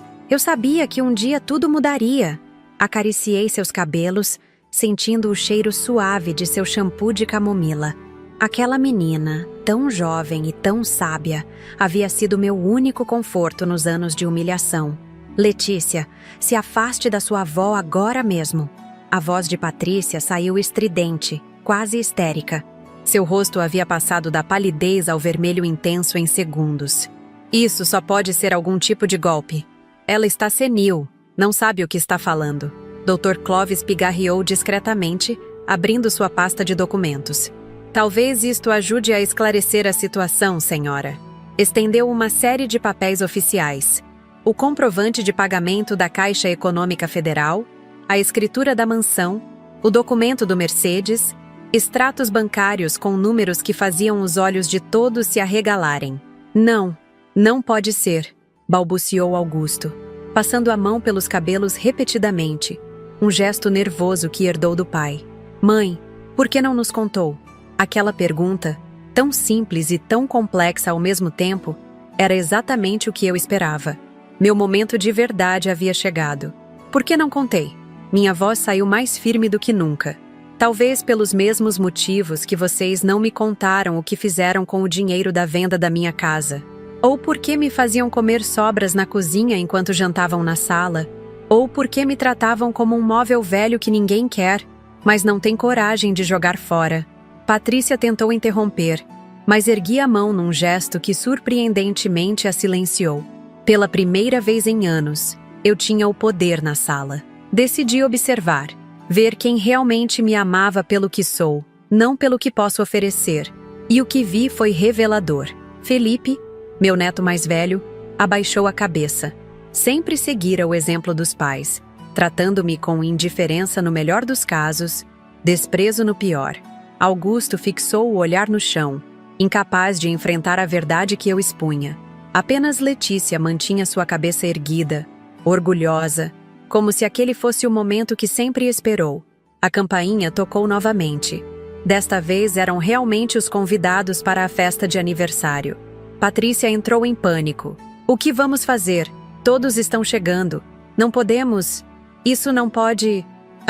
que um dia tudo mudaria. Acariciei seus cabelos, sentindo o cheiro suave de seu shampoo de camomila. Aquela menina, tão jovem e tão sábia, havia sido meu único conforto nos anos de humilhação. Letícia, se afaste da sua avó agora mesmo. A voz de Patrícia saiu estridente, quase histérica. Seu rosto havia passado da palidez ao vermelho intenso em segundos. Isso só pode ser algum tipo de golpe. Ela está senil, não sabe o que está falando. Dr. Clovis pigarreou discretamente, abrindo sua pasta de documentos. Talvez isto ajude a esclarecer a situação, senhora. Estendeu uma série de papéis oficiais. O comprovante de pagamento da Caixa Econômica Federal, a escritura da mansão, o documento do Mercedes, extratos bancários com números que faziam os olhos de todos se arregalarem. Não pode ser, balbuciou Augusto, passando a mão pelos cabelos repetidamente, um gesto nervoso que herdou do pai. Mãe, por que não nos contou? Aquela pergunta, tão simples e tão complexa ao mesmo tempo, era exatamente o que eu esperava. Meu momento de verdade havia chegado. Por que não contei? Minha voz saiu mais firme do que nunca. Talvez pelos mesmos motivos que vocês não me contaram o que fizeram com o dinheiro da venda da minha casa. Ou porque me faziam comer sobras na cozinha enquanto jantavam na sala. Ou porque me tratavam como um móvel velho que ninguém quer, mas não tem coragem de jogar fora. Patrícia tentou interromper, mas ergui a mão num gesto que surpreendentemente a silenciou. Pela primeira vez em anos, eu tinha o poder na sala. Decidi observar, ver quem realmente me amava pelo que sou, não pelo que posso oferecer. E o que vi foi revelador. Felipe, meu neto mais velho, abaixou a cabeça. Sempre seguira o exemplo dos pais, tratando-me com indiferença no melhor dos casos, desprezo no pior. Augusto fixou o olhar no chão, incapaz de enfrentar a verdade que eu expunha. Apenas Letícia mantinha sua cabeça erguida, orgulhosa, como se aquele fosse o momento que sempre esperou. A campainha tocou novamente. Desta vez eram realmente os convidados para a festa de aniversário. Patrícia entrou em pânico. O que vamos fazer? Todos estão chegando. Não podemos... Isso não pode...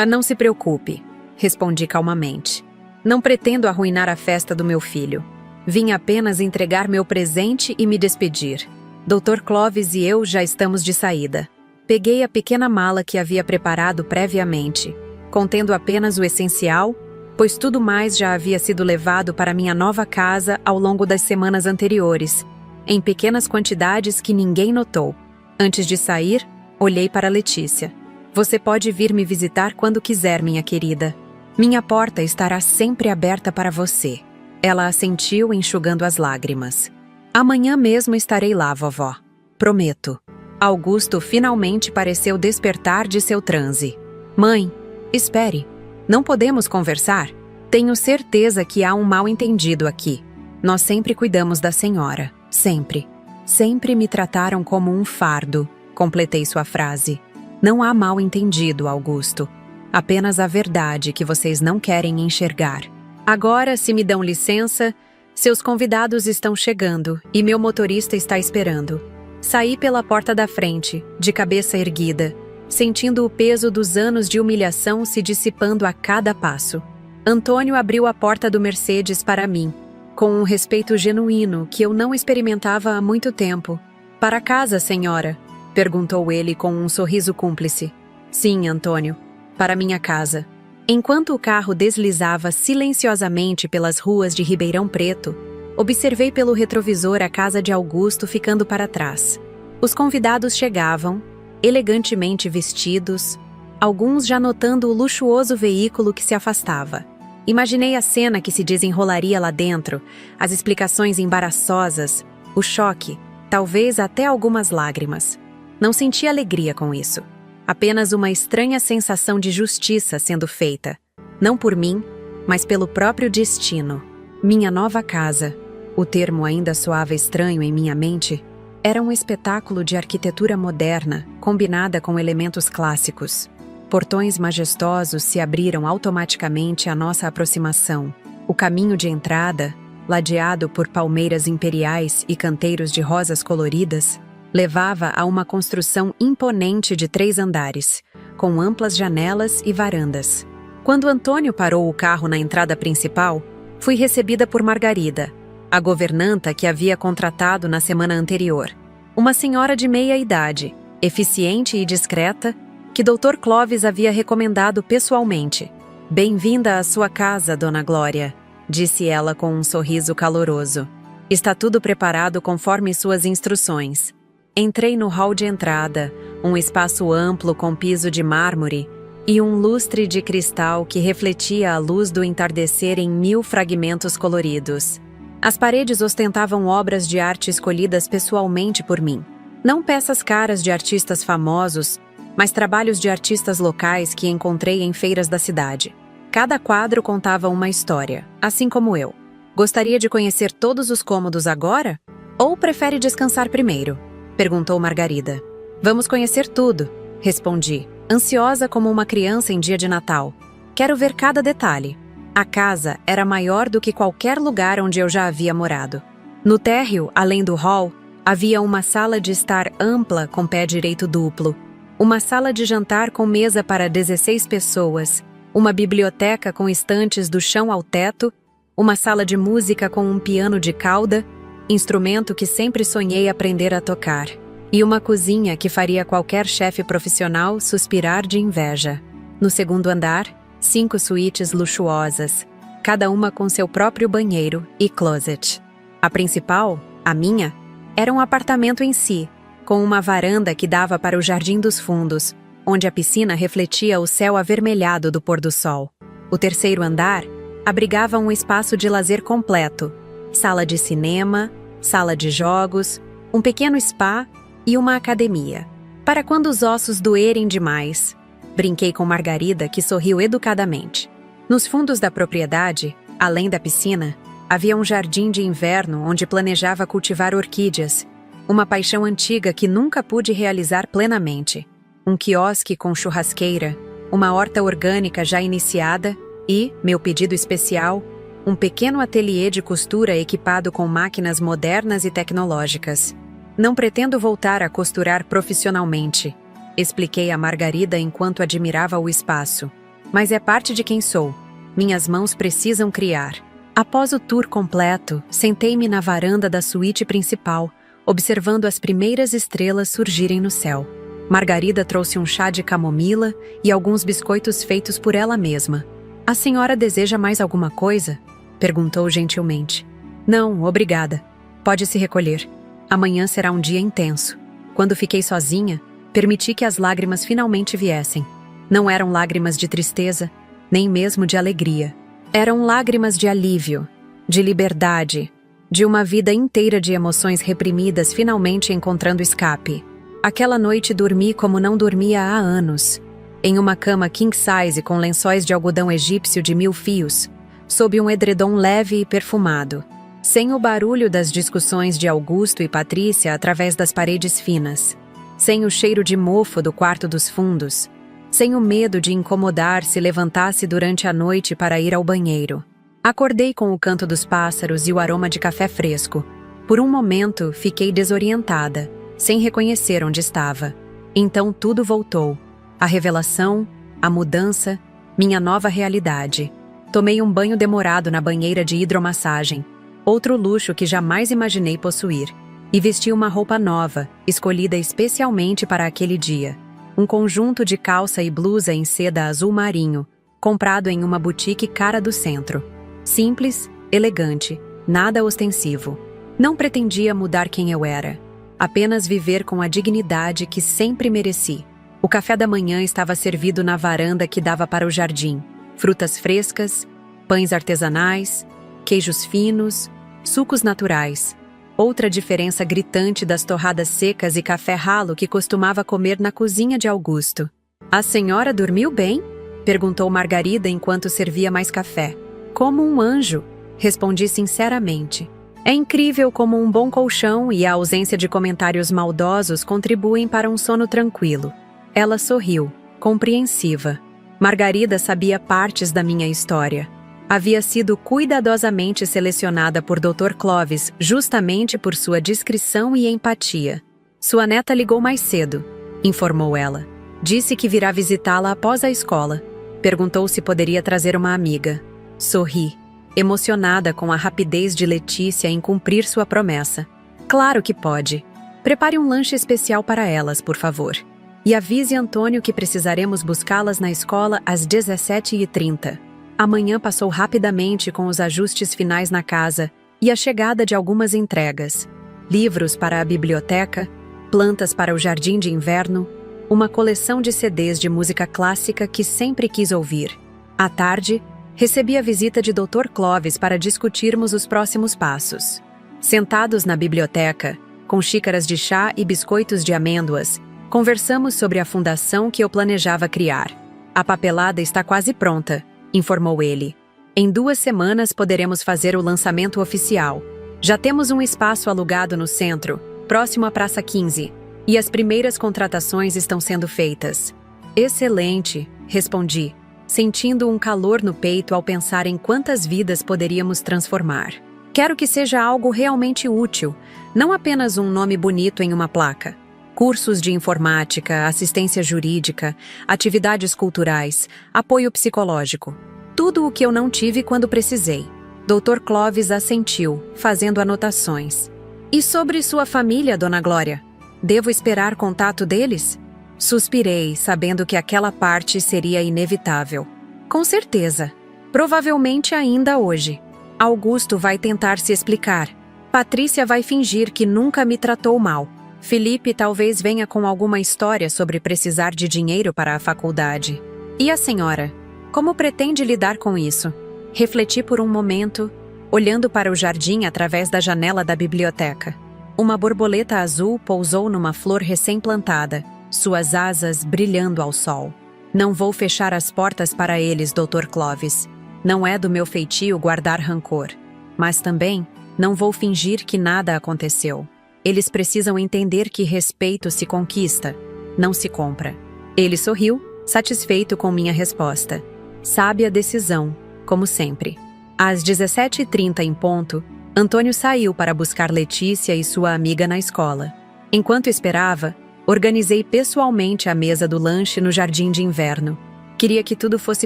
Não se preocupe, respondi calmamente. Não pretendo arruinar a festa do meu filho. Vim apenas entregar meu presente e me despedir. Dr. Clovis e eu já estamos de saída. Peguei a pequena mala que havia preparado previamente, contendo apenas o essencial, pois tudo mais já havia sido levado para minha nova casa ao longo das semanas anteriores, em pequenas quantidades que ninguém notou. Antes de sair, olhei para Letícia. Você pode vir me visitar quando quiser, minha querida. Minha porta estará sempre aberta para você. Ela assentiu, enxugando as lágrimas. Amanhã mesmo estarei lá, vovó. Prometo. Augusto finalmente pareceu despertar de seu transe. Mãe, espere. Não podemos conversar? Tenho certeza que há um mal-entendido aqui. Nós sempre cuidamos da senhora. Sempre. Sempre me trataram como um fardo. Completei sua frase. Não há mal-entendido, Augusto. Apenas a verdade que vocês não querem enxergar. Agora, se me dão licença, seus convidados estão chegando e meu motorista está esperando. Saí pela porta da frente, de cabeça erguida, sentindo o peso dos anos de humilhação se dissipando a cada passo. Antônio abriu a porta do Mercedes para mim, com um respeito genuíno que eu não experimentava há muito tempo. "Para casa, senhora?" perguntou ele com um sorriso cúmplice. "Sim, Antônio, para minha casa." Enquanto o carro deslizava silenciosamente pelas ruas de Ribeirão Preto, observei pelo retrovisor a casa de Augusto ficando para trás. Os convidados chegavam, elegantemente vestidos, alguns já notando o luxuoso veículo que se afastava. Imaginei a cena que se desenrolaria lá dentro, as explicações embaraçosas, o choque, talvez até algumas lágrimas. Não senti alegria com isso. Apenas uma estranha sensação de justiça sendo feita, não por mim, mas pelo próprio destino. Minha nova casa, o termo ainda soava estranho em minha mente, era um espetáculo de arquitetura moderna, combinada com elementos clássicos. Portões majestosos se abriram automaticamente à nossa aproximação. O caminho de entrada, ladeado por palmeiras imperiais e canteiros de rosas coloridas, levava a uma construção imponente de 3 andares, com amplas janelas e varandas. Quando Antônio parou o carro na entrada principal, fui recebida por Margarida, a governanta que havia contratado na semana anterior. Uma senhora de meia idade, eficiente e discreta, que Dr. Clóvis havia recomendado pessoalmente. "Bem-vinda à sua casa, Dona Glória", disse ela com um sorriso caloroso. "Está tudo preparado conforme suas instruções." Entrei no hall de entrada, um espaço amplo com piso de mármore e um lustre de cristal que refletia a luz do entardecer em 1000 fragmentos coloridos. As paredes ostentavam obras de arte escolhidas pessoalmente por mim. Não peças caras de artistas famosos, mas trabalhos de artistas locais que encontrei em feiras da cidade. Cada quadro contava uma história, assim como eu. "Gostaria de conhecer todos os cômodos agora? Ou prefere descansar primeiro?" perguntou Margarida. "Vamos conhecer tudo", respondi, ansiosa como uma criança em dia de Natal. "Quero ver cada detalhe." A casa era maior do que qualquer lugar onde eu já havia morado. No térreo, além do hall, havia uma sala de estar ampla com pé direito duplo, uma sala de jantar com mesa para 16 pessoas, uma biblioteca com estantes do chão ao teto, uma sala de música com um piano de cauda, instrumento que sempre sonhei aprender a tocar, e uma cozinha que faria qualquer chefe profissional suspirar de inveja. No segundo andar, 5 suítes luxuosas, cada uma com seu próprio banheiro e closet. A principal, a minha, era um apartamento em si, com uma varanda que dava para o Jardim dos Fundos, onde a piscina refletia o céu avermelhado do pôr do sol. O terceiro andar abrigava um espaço de lazer completo, sala de cinema, sala de jogos, um pequeno spa e uma academia. Para quando os ossos doerem demais, brinquei com Margarida, que sorriu educadamente. Nos fundos da propriedade, além da piscina, havia um jardim de inverno onde planejava cultivar orquídeas, uma paixão antiga que nunca pude realizar plenamente. Um quiosque com churrasqueira, uma horta orgânica já iniciada e, meu pedido especial, um pequeno ateliê de costura equipado com máquinas modernas e tecnológicas. "Não pretendo voltar a costurar profissionalmente", expliquei a Margarida enquanto admirava o espaço. "Mas é parte de quem sou. Minhas mãos precisam criar." Após o tour completo, sentei-me na varanda da suíte principal, observando as primeiras estrelas surgirem no céu. Margarida trouxe um chá de camomila e alguns biscoitos feitos por ela mesma. "A senhora deseja mais alguma coisa?" perguntou gentilmente. "Não, obrigada. Pode se recolher. Amanhã será um dia intenso." Quando fiquei sozinha, permiti que as lágrimas finalmente viessem. Não eram lágrimas de tristeza, nem mesmo de alegria. Eram lágrimas de alívio, de liberdade, de uma vida inteira de emoções reprimidas finalmente encontrando escape. Aquela noite dormi como não dormia há anos, em uma cama king size com lençóis de algodão egípcio de 1000 fios, sob um edredom leve e perfumado, sem o barulho das discussões de Augusto e Patrícia através das paredes finas, sem o cheiro de mofo do quarto dos fundos, sem o medo de incomodar se levantasse durante a noite para ir ao banheiro. Acordei com o canto dos pássaros e o aroma de café fresco. Por um momento, fiquei desorientada, sem reconhecer onde estava. Então tudo voltou. A revelação, a mudança, minha nova realidade. Tomei um banho demorado na banheira de hidromassagem, outro luxo que jamais imaginei possuir. E vesti uma roupa nova, escolhida especialmente para aquele dia. Um conjunto de calça e blusa em seda azul marinho, comprado em uma boutique cara do centro. Simples, elegante, nada ostensivo. Não pretendia mudar quem eu era. Apenas viver com a dignidade que sempre mereci. O café da manhã estava servido na varanda que dava para o jardim. Frutas frescas, pães artesanais, queijos finos, sucos naturais. Outra diferença gritante das torradas secas e café ralo que costumava comer na cozinha de Augusto. "A senhora dormiu bem?" perguntou Margarida enquanto servia mais café. "Como um anjo", respondi sinceramente. É incrível como um bom colchão e a ausência de comentários maldosos contribuem para um sono tranquilo. Ela sorriu, compreensiva. Margarida sabia partes da minha história. Havia sido cuidadosamente selecionada por Dr. Clovis justamente por sua discrição e empatia. "Sua neta ligou mais cedo", informou ela. "Disse que virá visitá-la após a escola. Perguntou se poderia trazer uma amiga." Sorri, emocionada com a rapidez de Letícia em cumprir sua promessa. "Claro que pode. Prepare um lanche especial para elas, por favor. E avise Antônio que precisaremos buscá-las na escola às 17h30. Amanhã passou rapidamente com os ajustes finais na casa e a chegada de algumas entregas. Livros para a biblioteca, plantas para o jardim de inverno, uma coleção de CDs de música clássica que sempre quis ouvir. À tarde, recebi a visita de Dr. Clovis para discutirmos os próximos passos. Sentados na biblioteca, com xícaras de chá e biscoitos de amêndoas, conversamos sobre a fundação que eu planejava criar. "A papelada está quase pronta", informou ele. "Em 2 semanas poderemos fazer o lançamento oficial. Já temos um espaço alugado no centro, próximo à Praça 15, e as primeiras contratações estão sendo feitas." "Excelente", respondi, sentindo um calor no peito ao pensar em quantas vidas poderíamos transformar. "Quero que seja algo realmente útil, não apenas um nome bonito em uma placa. Cursos de informática, assistência jurídica, atividades culturais, apoio psicológico. Tudo o que eu não tive quando precisei." Dr. Clovis assentiu, fazendo anotações. "E sobre sua família, Dona Glória? Devo esperar contato deles?" Suspirei, sabendo que aquela parte seria inevitável. "Com certeza. Provavelmente ainda hoje. Augusto vai tentar se explicar. Patrícia vai fingir que nunca me tratou mal. Felipe talvez venha com alguma história sobre precisar de dinheiro para a faculdade. E a senhora? Como pretende lidar com isso?" Refleti por um momento, olhando para o jardim através da janela da biblioteca. Uma borboleta azul pousou numa flor recém-plantada, suas asas brilhando ao sol. "Não vou fechar as portas para eles, Dr. Clovis. Não é do meu feitio guardar rancor. Mas também não vou fingir que nada aconteceu. Eles precisam entender que respeito se conquista, não se compra." Ele sorriu, satisfeito com minha resposta. Sábia decisão, como sempre. Às 17h30 em ponto, Antônio saiu para buscar Letícia e sua amiga na escola. Enquanto esperava, organizei pessoalmente a mesa do lanche no jardim de inverno. Queria que tudo fosse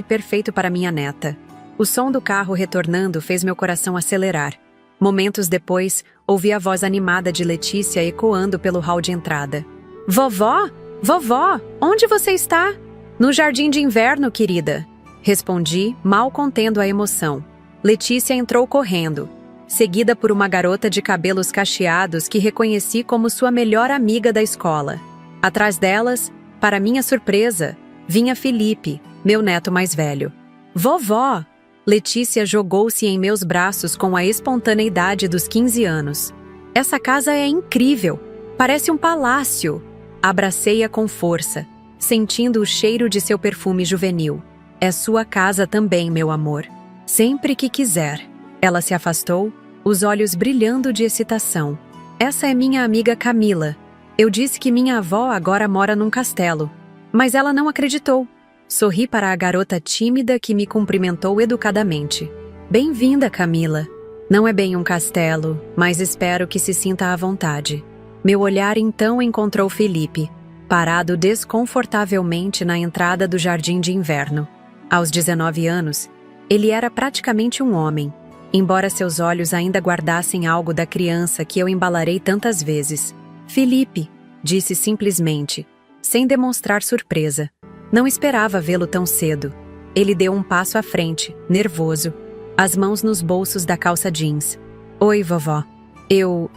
perfeito para minha neta. O som do carro retornando fez meu coração acelerar. Momentos depois, ouvi a voz animada de Letícia ecoando pelo hall de entrada. "Vovó? Vovó, onde você está?" "No jardim de inverno, querida", respondi, mal contendo a emoção. Letícia entrou correndo, seguida por uma garota de cabelos cacheados que reconheci como sua melhor amiga da escola. Atrás delas, para minha surpresa, vinha Felipe, meu neto mais velho. "Vovó!" Letícia jogou-se em meus braços com a espontaneidade dos 15 anos. "Essa casa é incrível! Parece um palácio!" Abracei-a com força, sentindo o cheiro de seu perfume juvenil. "É sua casa também, meu amor. Sempre que quiser." Ela se afastou, os olhos brilhando de excitação. "Essa é minha amiga Camila. Eu disse que minha avó agora mora num castelo. Mas ela não acreditou." Sorri para a garota tímida que me cumprimentou educadamente. "Bem-vinda, Camila. Não é bem um castelo, mas espero que se sinta à vontade." Meu olhar então encontrou Felipe, parado desconfortavelmente na entrada do jardim de inverno. Aos 19 anos, ele era praticamente um homem, embora seus olhos ainda guardassem algo da criança que eu embalarei tantas vezes. Felipe, disse simplesmente, sem demonstrar surpresa. Não esperava vê-lo tão cedo. Ele deu um passo à frente, nervoso, as mãos nos bolsos da calça jeans. Oi, vovó. Eu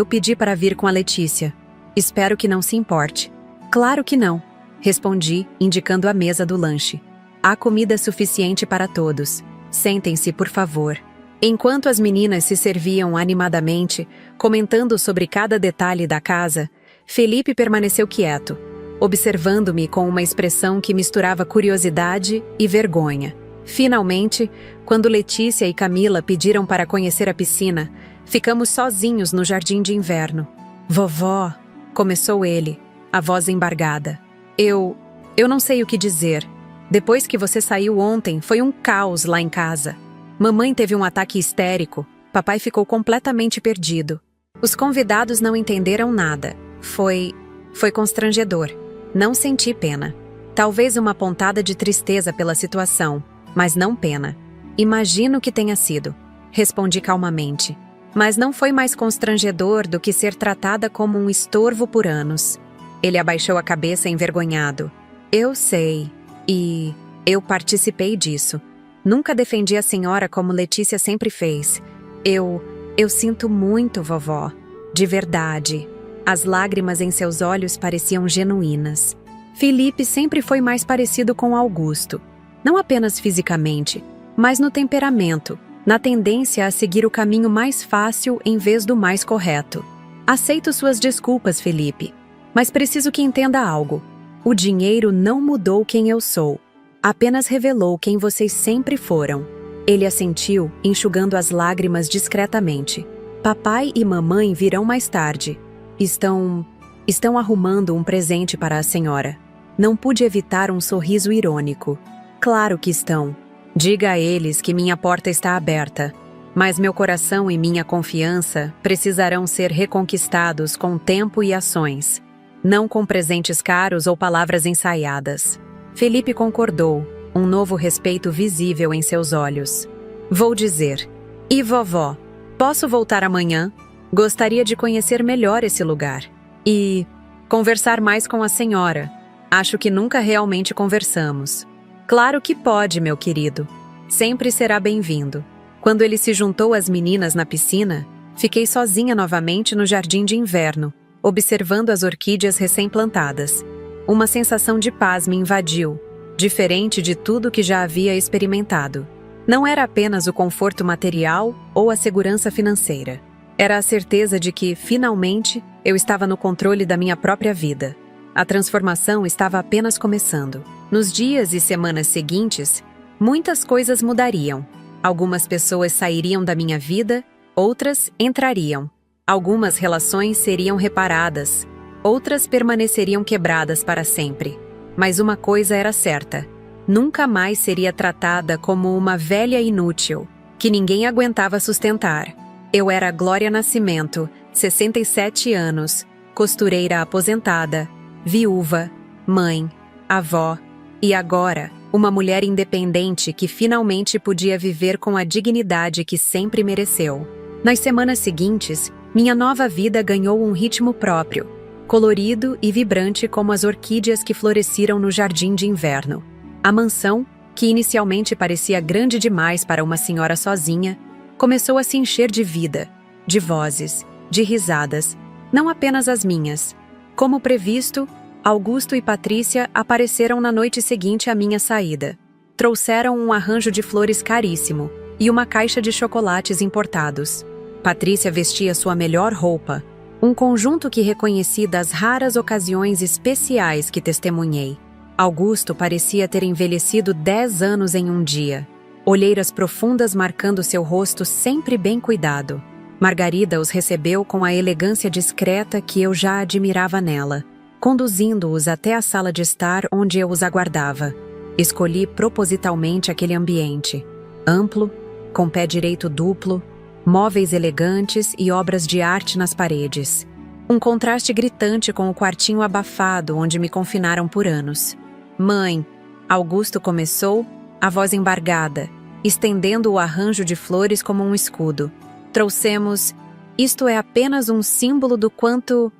pedi para vir com a Letícia. Espero que não se importe. Claro que não, respondi, indicando a mesa do lanche. Há comida suficiente para todos. Sentem-se, por favor. Enquanto as meninas se serviam animadamente, comentando sobre cada detalhe da casa, Felipe permaneceu quieto, observando-me com uma expressão que misturava curiosidade e vergonha. Finalmente, quando Letícia e Camila pediram para conhecer a piscina, ficamos sozinhos no jardim de inverno. Vovó, começou ele, a voz embargada. Eu não sei o que dizer. Depois que você saiu ontem, foi um caos lá em casa. Mamãe teve um ataque histérico. Papai ficou completamente perdido. Os convidados não entenderam nada. Foi constrangedor. Não senti pena. Talvez uma pontada de tristeza pela situação, mas não pena. Imagino que tenha sido. Respondi calmamente. Mas não foi mais constrangedor do que ser tratada como um estorvo por anos. Ele abaixou a cabeça envergonhado. Eu sei. E eu participei disso. Nunca defendi a senhora como Letícia sempre fez. Eu sinto muito, vovó. De verdade. As lágrimas em seus olhos pareciam genuínas. Felipe sempre foi mais parecido com Augusto. Não apenas fisicamente, mas no temperamento, na tendência a seguir o caminho mais fácil em vez do mais correto. Aceito suas desculpas, Felipe, mas preciso que entenda algo. O dinheiro não mudou quem eu sou. Apenas revelou quem vocês sempre foram. Ele assentiu, enxugando as lágrimas discretamente. Papai e mamãe virão mais tarde. Estão arrumando um presente para a senhora. Não pude evitar um sorriso irônico. Claro que estão. Diga a eles que minha porta está aberta. Mas meu coração e minha confiança precisarão ser reconquistados com tempo e ações. Não com presentes caros ou palavras ensaiadas. Felipe concordou, um novo respeito visível em seus olhos. Vou dizer. E vovó, posso voltar amanhã? Gostaria de conhecer melhor esse lugar. E conversar mais com a senhora. Acho que nunca realmente conversamos. Claro que pode, meu querido. Sempre será bem-vindo. Quando ele se juntou às meninas na piscina, fiquei sozinha novamente no jardim de inverno, observando as orquídeas recém-plantadas. Uma sensação de paz me invadiu, diferente de tudo que já havia experimentado. Não era apenas o conforto material ou a segurança financeira. Era a certeza de que, finalmente, eu estava no controle da minha própria vida. A transformação estava apenas começando. Nos dias e semanas seguintes, muitas coisas mudariam. Algumas pessoas sairiam da minha vida, outras entrariam. Algumas relações seriam reparadas, outras permaneceriam quebradas para sempre. Mas uma coisa era certa: nunca mais seria tratada como uma velha inútil, que ninguém aguentava sustentar. Eu era Glória Nascimento, 67 anos, costureira aposentada, viúva, mãe, avó, e agora, uma mulher independente que finalmente podia viver com a dignidade que sempre mereceu. Nas semanas seguintes, minha nova vida ganhou um ritmo próprio, colorido e vibrante como as orquídeas que floresciam no jardim de inverno. A mansão, que inicialmente parecia grande demais para uma senhora sozinha, começou a se encher de vida, de vozes, de risadas, não apenas as minhas. Como previsto, Augusto e Patrícia apareceram na noite seguinte à minha saída. Trouxeram um arranjo de flores caríssimo e uma caixa de chocolates importados. Patrícia vestia sua melhor roupa, um conjunto que reconheci das raras ocasiões especiais que testemunhei. Augusto parecia ter envelhecido 10 anos em um dia, olheiras profundas marcando seu rosto sempre bem cuidado. Margarida os recebeu com a elegância discreta que eu já admirava nela, conduzindo-os até a sala de estar onde eu os aguardava. Escolhi propositalmente aquele ambiente, amplo, com pé direito duplo, móveis elegantes e obras de arte nas paredes. Um contraste gritante com o quartinho abafado onde me confinaram por anos. Mãe, Augusto começou, a voz embargada, estendendo o arranjo de flores como um escudo. Trouxemos... Isto é apenas um símbolo do quanto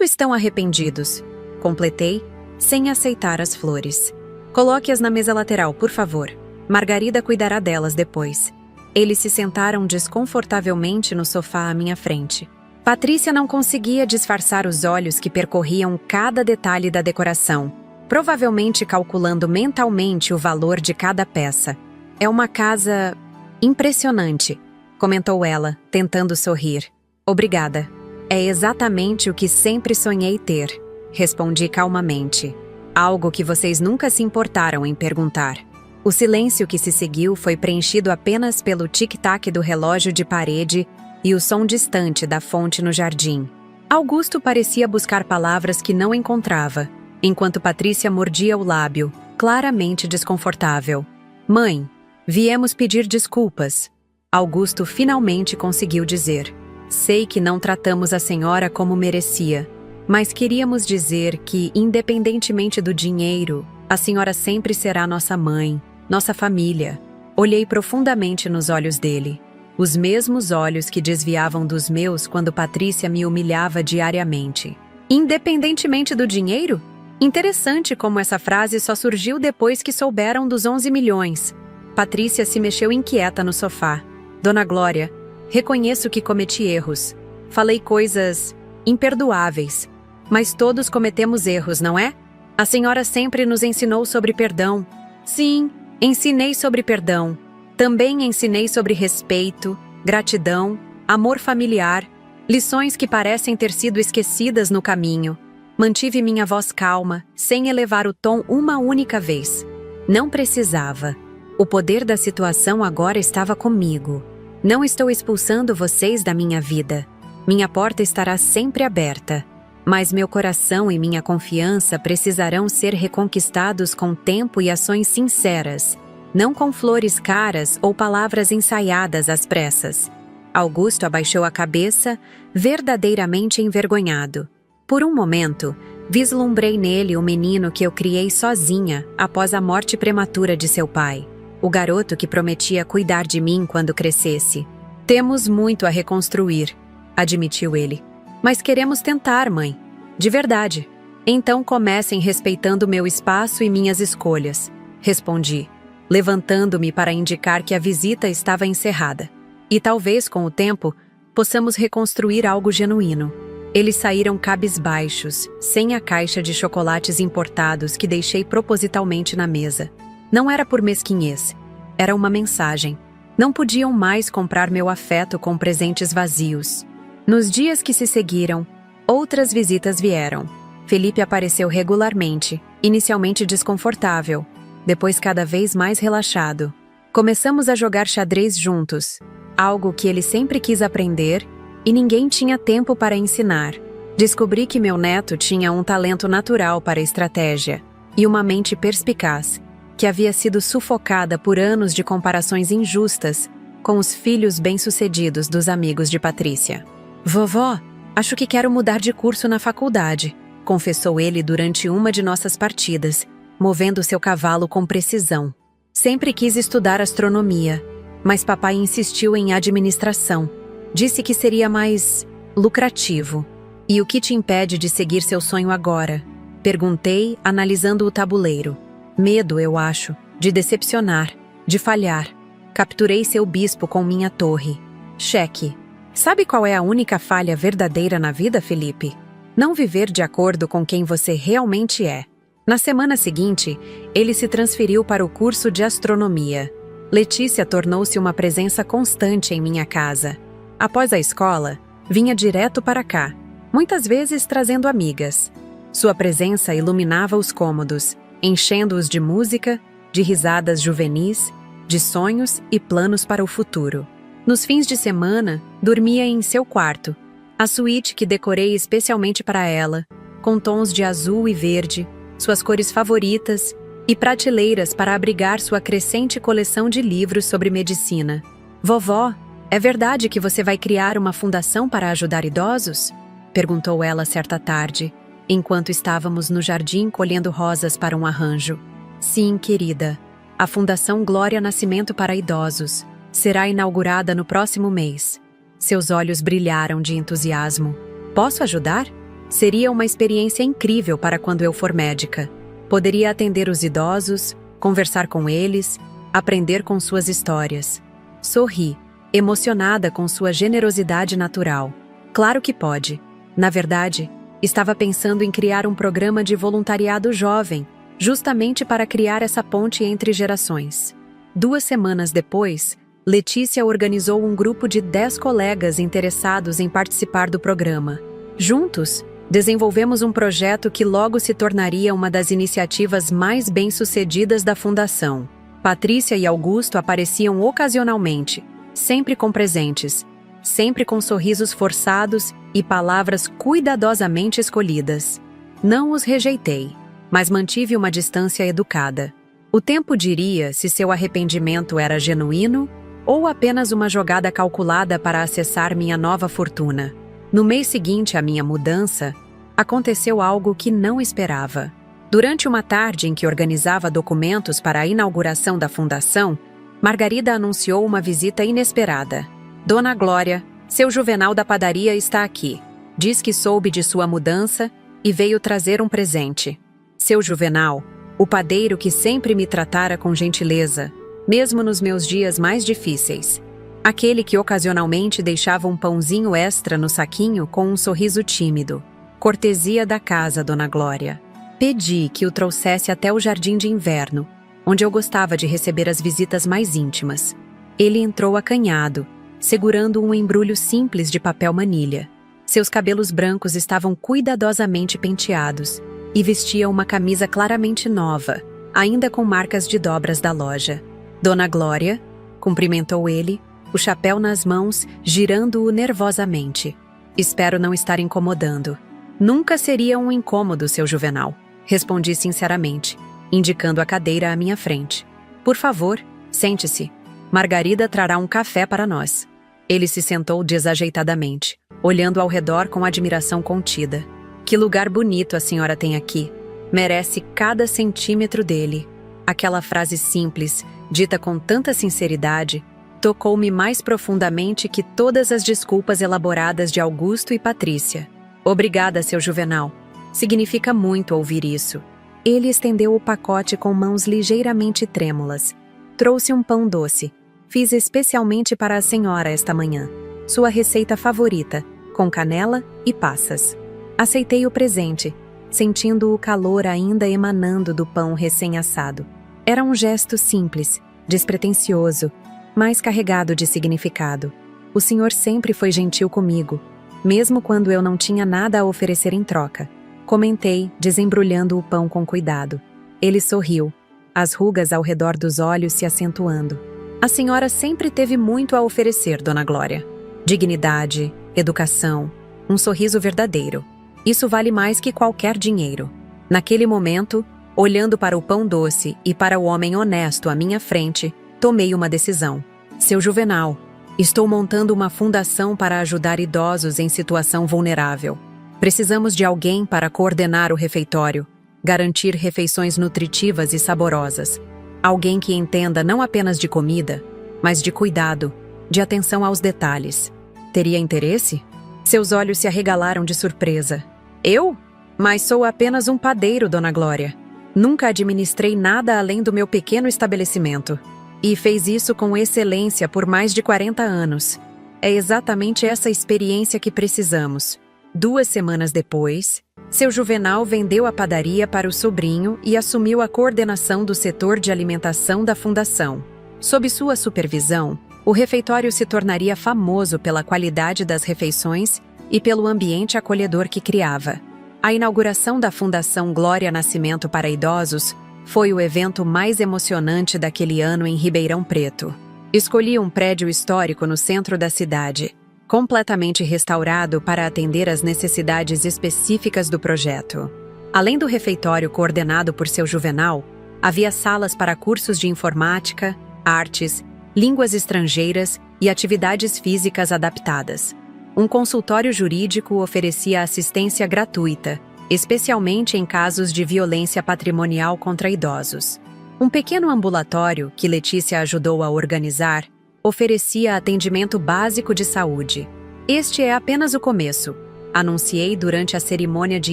estão arrependidos. Completei, sem aceitar as flores. Coloque-as na mesa lateral, por favor. Margarida cuidará delas depois. Eles se sentaram desconfortavelmente no sofá à minha frente. Patrícia não conseguia disfarçar os olhos que percorriam cada detalhe da decoração, provavelmente calculando mentalmente o valor de cada peça. É uma casa impressionante, comentou ela, tentando sorrir. Obrigada. É exatamente o que sempre sonhei ter, respondi calmamente. Algo que vocês nunca se importaram em perguntar. O silêncio que se seguiu foi preenchido apenas pelo tic-tac do relógio de parede e o som distante da fonte no jardim. Augusto parecia buscar palavras que não encontrava, enquanto Patrícia mordia o lábio, claramente desconfortável. Mãe, viemos pedir desculpas. Augusto finalmente conseguiu dizer. Sei que não tratamos a senhora como merecia, mas queríamos dizer que, independentemente do dinheiro, a senhora sempre será nossa mãe, nossa família. Olhei profundamente nos olhos dele, os mesmos olhos que desviavam dos meus quando Patrícia me humilhava diariamente. Independentemente do dinheiro? Interessante como essa frase só surgiu depois que souberam dos 11 milhões. Patrícia se mexeu inquieta no sofá. Dona Glória, reconheço que cometi erros. Falei coisas imperdoáveis. Mas todos cometemos erros, não é? A senhora sempre nos ensinou sobre perdão. Sim, ensinei sobre perdão. Também ensinei sobre respeito, gratidão, amor familiar, lições que parecem ter sido esquecidas no caminho. Mantive minha voz calma, sem elevar o tom uma única vez. Não precisava. O poder da situação agora estava comigo. Não estou expulsando vocês da minha vida. Minha porta estará sempre aberta. Mas meu coração e minha confiança precisarão ser reconquistados com tempo e ações sinceras, não com flores caras ou palavras ensaiadas às pressas. Augusto abaixou a cabeça, verdadeiramente envergonhado. Por um momento, vislumbrei nele o menino que eu criei sozinha após a morte prematura de seu pai. O garoto que prometia cuidar de mim quando crescesse. Temos muito a reconstruir, admitiu ele. Mas queremos tentar, mãe. De verdade. Então comecem respeitando meu espaço e minhas escolhas, respondi, levantando-me para indicar que a visita estava encerrada. E talvez, com o tempo, possamos reconstruir algo genuíno. Eles saíram cabisbaixos, sem a caixa de chocolates importados que deixei propositalmente na mesa. Não era por mesquinhez, era uma mensagem. Não podiam mais comprar meu afeto com presentes vazios. Nos dias que se seguiram, outras visitas vieram. Felipe apareceu regularmente, inicialmente desconfortável, depois cada vez mais relaxado. Começamos a jogar xadrez juntos, algo que ele sempre quis aprender e ninguém tinha tempo para ensinar. Descobri que meu neto tinha um talento natural para estratégia e uma mente perspicaz, que havia sido sufocada por anos de comparações injustas com os filhos bem-sucedidos dos amigos de Patrícia. Vovó, acho que quero mudar de curso na faculdade, confessou ele durante uma de nossas partidas, movendo seu cavalo com precisão. Sempre quis estudar astronomia, mas papai insistiu em administração. Disse que seria mais lucrativo. E o que te impede de seguir seu sonho agora? Perguntei, analisando o tabuleiro. Medo, eu acho, de decepcionar, de falhar. Capturei seu bispo com minha torre. Cheque. Sabe qual é a única falha verdadeira na vida, Felipe? Não viver de acordo com quem você realmente é. Na semana seguinte, ele se transferiu para o curso de astronomia. Letícia tornou-se uma presença constante em minha casa. Após a escola, vinha direto para cá, muitas vezes trazendo amigas. Sua presença iluminava os cômodos, enchendo-os de música, de risadas juvenis, de sonhos e planos para o futuro. Nos fins de semana, dormia em seu quarto, a suíte que decorei especialmente para ela, com tons de azul e verde, suas cores favoritas e prateleiras para abrigar sua crescente coleção de livros sobre medicina. Vovó, é verdade que você vai criar uma fundação para ajudar idosos? Perguntou ela certa tarde, enquanto estávamos no jardim colhendo rosas para um arranjo. Sim, querida. A Fundação Glória Nascimento para Idosos será inaugurada no próximo mês. Seus olhos brilharam de entusiasmo. Posso ajudar? Seria uma experiência incrível para quando eu for médica. Poderia atender os idosos, conversar com eles, aprender com suas histórias. Sorri, emocionada com sua generosidade natural. Claro que pode. Na verdade, estava pensando em criar um programa de voluntariado jovem, justamente para criar essa ponte entre gerações. 2 semanas depois, Letícia organizou um grupo de 10 colegas interessados em participar do programa. Juntos, desenvolvemos um projeto que logo se tornaria uma das iniciativas mais bem-sucedidas da Fundação. Patrícia e Augusto apareciam ocasionalmente, sempre com presentes, sempre com sorrisos forçados e palavras cuidadosamente escolhidas. Não os rejeitei, mas mantive uma distância educada. O tempo diria se seu arrependimento era genuíno ou apenas uma jogada calculada para acessar minha nova fortuna. No mês seguinte à minha mudança, aconteceu algo que não esperava. Durante uma tarde em que organizava documentos para a inauguração da fundação, Margarida anunciou uma visita inesperada. Dona Glória, seu Juvenal da padaria está aqui. Diz que soube de sua mudança e veio trazer um presente. Seu Juvenal, o padeiro que sempre me tratara com gentileza, mesmo nos meus dias mais difíceis. Aquele que ocasionalmente deixava um pãozinho extra no saquinho com um sorriso tímido. Cortesia da casa, Dona Glória. Pedi que o trouxesse até o jardim de inverno, onde eu gostava de receber as visitas mais íntimas. Ele entrou acanhado, segurando um embrulho simples de papel manilha. Seus cabelos brancos estavam cuidadosamente penteados e vestia uma camisa claramente nova, ainda com marcas de dobras da loja. Dona Glória, cumprimentou ele, o chapéu nas mãos, girando-o nervosamente. Espero não estar incomodando. Nunca seria um incômodo, seu Juvenal, respondi sinceramente, indicando a cadeira à minha frente. Por favor, sente-se. Margarida trará um café para nós. Ele se sentou desajeitadamente, olhando ao redor com admiração contida. Que lugar bonito a senhora tem aqui. Merece cada centímetro dele. Aquela frase simples, dita com tanta sinceridade, tocou-me mais profundamente que todas as desculpas elaboradas de Augusto e Patrícia. Obrigada, seu Juvenal. Significa muito ouvir isso. Ele estendeu o pacote com mãos ligeiramente trêmulas. Trouxe um pão doce. Fiz especialmente para a senhora esta manhã. Sua receita favorita, com canela e passas. Aceitei o presente, sentindo o calor ainda emanando do pão recém-assado. Era um gesto simples, despretensioso, mas carregado de significado. O senhor sempre foi gentil comigo, mesmo quando eu não tinha nada a oferecer em troca. Comentei, desembrulhando o pão com cuidado. Ele sorriu, as rugas ao redor dos olhos se acentuando. A senhora sempre teve muito a oferecer, Dona Glória. Dignidade, educação, um sorriso verdadeiro. Isso vale mais que qualquer dinheiro. Naquele momento, olhando para o pão doce e para o homem honesto à minha frente, tomei uma decisão. Seu Juvenal, estou montando uma fundação para ajudar idosos em situação vulnerável. Precisamos de alguém para coordenar o refeitório, garantir refeições nutritivas e saborosas. Alguém que entenda não apenas de comida, mas de cuidado, de atenção aos detalhes. Teria interesse? Seus olhos se arregalaram de surpresa. Eu? Mas sou apenas um padeiro, Dona Glória. Nunca administrei nada além do meu pequeno estabelecimento. E fez isso com excelência por mais de 40 anos. É exatamente essa experiência que precisamos. 2 semanas depois, seu Juvenal vendeu a padaria para o sobrinho e assumiu a coordenação do setor de alimentação da fundação. Sob sua supervisão, o refeitório se tornaria famoso pela qualidade das refeições e pelo ambiente acolhedor que criava. A inauguração da Fundação Glória Nascimento para Idosos foi o evento mais emocionante daquele ano em Ribeirão Preto. Escolhi um prédio histórico no centro da cidade, completamente restaurado para atender às necessidades específicas do projeto. Além do refeitório coordenado por seu Juvenal, havia salas para cursos de informática, artes, línguas estrangeiras e atividades físicas adaptadas. Um consultório jurídico oferecia assistência gratuita, especialmente em casos de violência patrimonial contra idosos. Um pequeno ambulatório, que Letícia ajudou a organizar, oferecia atendimento básico de saúde. Este é apenas o começo, anunciei durante a cerimônia de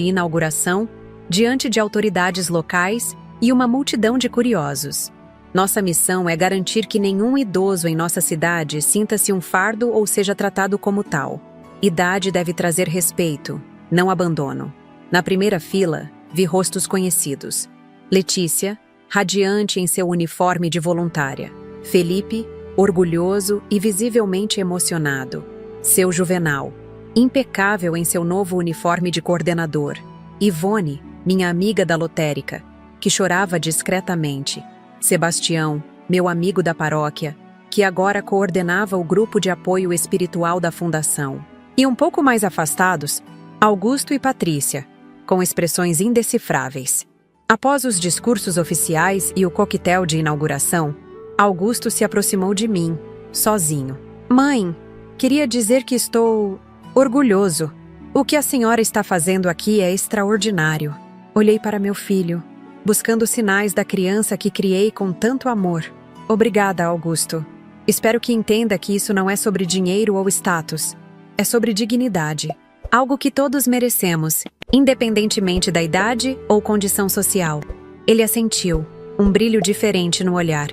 inauguração, diante de autoridades locais e uma multidão de curiosos. Nossa missão é garantir que nenhum idoso em nossa cidade sinta-se um fardo ou seja tratado como tal. Idade deve trazer respeito, não abandono. Na primeira fila, vi rostos conhecidos. Letícia, radiante em seu uniforme de voluntária. Felipe, orgulhoso e visivelmente emocionado. Seu Juvenal, impecável em seu novo uniforme de coordenador. Ivone, minha amiga da lotérica, que chorava discretamente. Sebastião, meu amigo da paróquia, que agora coordenava o grupo de apoio espiritual da fundação. E um pouco mais afastados, Augusto e Patrícia, com expressões indecifráveis. Após os discursos oficiais e o coquetel de inauguração, Augusto se aproximou de mim, sozinho. Mãe, queria dizer que estou orgulhoso. O que a senhora está fazendo aqui é extraordinário. Olhei para meu filho, buscando sinais da criança que criei com tanto amor. Obrigada, Augusto. Espero que entenda que isso não é sobre dinheiro ou status. É sobre dignidade. Algo que todos merecemos, independentemente da idade ou condição social. Ele assentiu, um brilho diferente no olhar.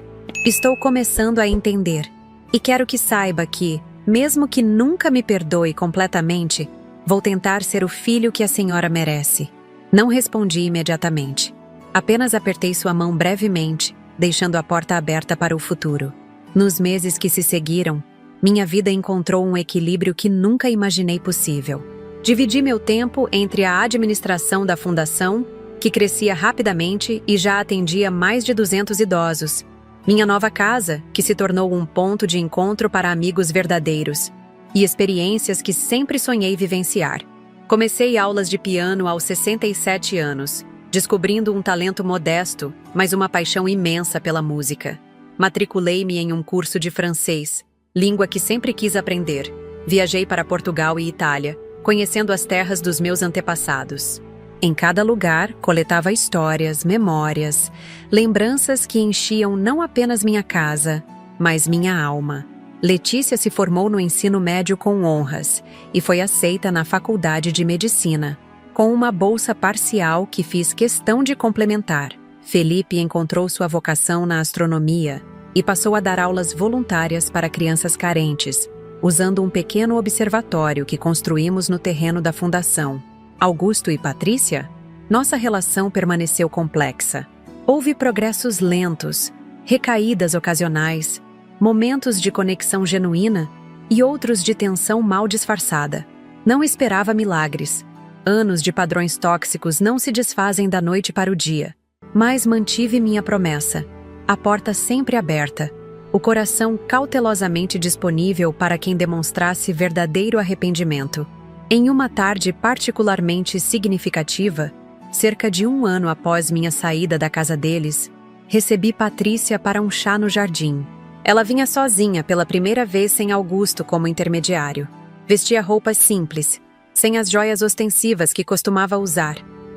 Estou começando a entender. E quero que saiba que, mesmo que nunca me perdoe completamente, vou tentar ser o filho que a senhora merece. Não respondi imediatamente. Apenas apertei sua mão brevemente, deixando a porta aberta para o futuro. Nos meses que se seguiram, minha vida encontrou um equilíbrio que nunca imaginei possível. Dividi meu tempo entre a administração da fundação, que crescia rapidamente e já atendia mais de 200 idosos, minha nova casa, que se tornou um ponto de encontro para amigos verdadeiros, e experiências que sempre sonhei vivenciar. Comecei aulas de piano aos 67 anos, descobrindo um talento modesto, mas uma paixão imensa pela música. Matriculei-me em um curso de francês, língua que sempre quis aprender. Viajei para Portugal e Itália, conhecendo as terras dos meus antepassados. Em cada lugar, coletava histórias, memórias, lembranças que enchiam não apenas minha casa, mas minha alma. Letícia se formou no ensino médio com honras e foi aceita na Faculdade de Medicina, com uma bolsa parcial que fiz questão de complementar. Felipe encontrou sua vocação na astronomia e passou a dar aulas voluntárias para crianças carentes, usando um pequeno observatório que construímos no terreno da fundação. Augusto e Patrícia? Nossa relação permaneceu complexa. Houve progressos lentos, recaídas ocasionais, momentos de conexão genuína e outros de tensão mal disfarçada. Não esperava milagres. Anos de padrões tóxicos não se desfazem da noite para o dia. Mas mantive minha promessa. A porta sempre aberta. O coração cautelosamente disponível para quem demonstrasse verdadeiro arrependimento. Em uma tarde particularmente significativa, cerca de 1 ano após minha saída da casa deles, recebi Patrícia para um chá no jardim. Ela vinha sozinha pela primeira vez sem Augusto como intermediário. Vestia roupas simples, sem as joias ostensivas que costumava usar,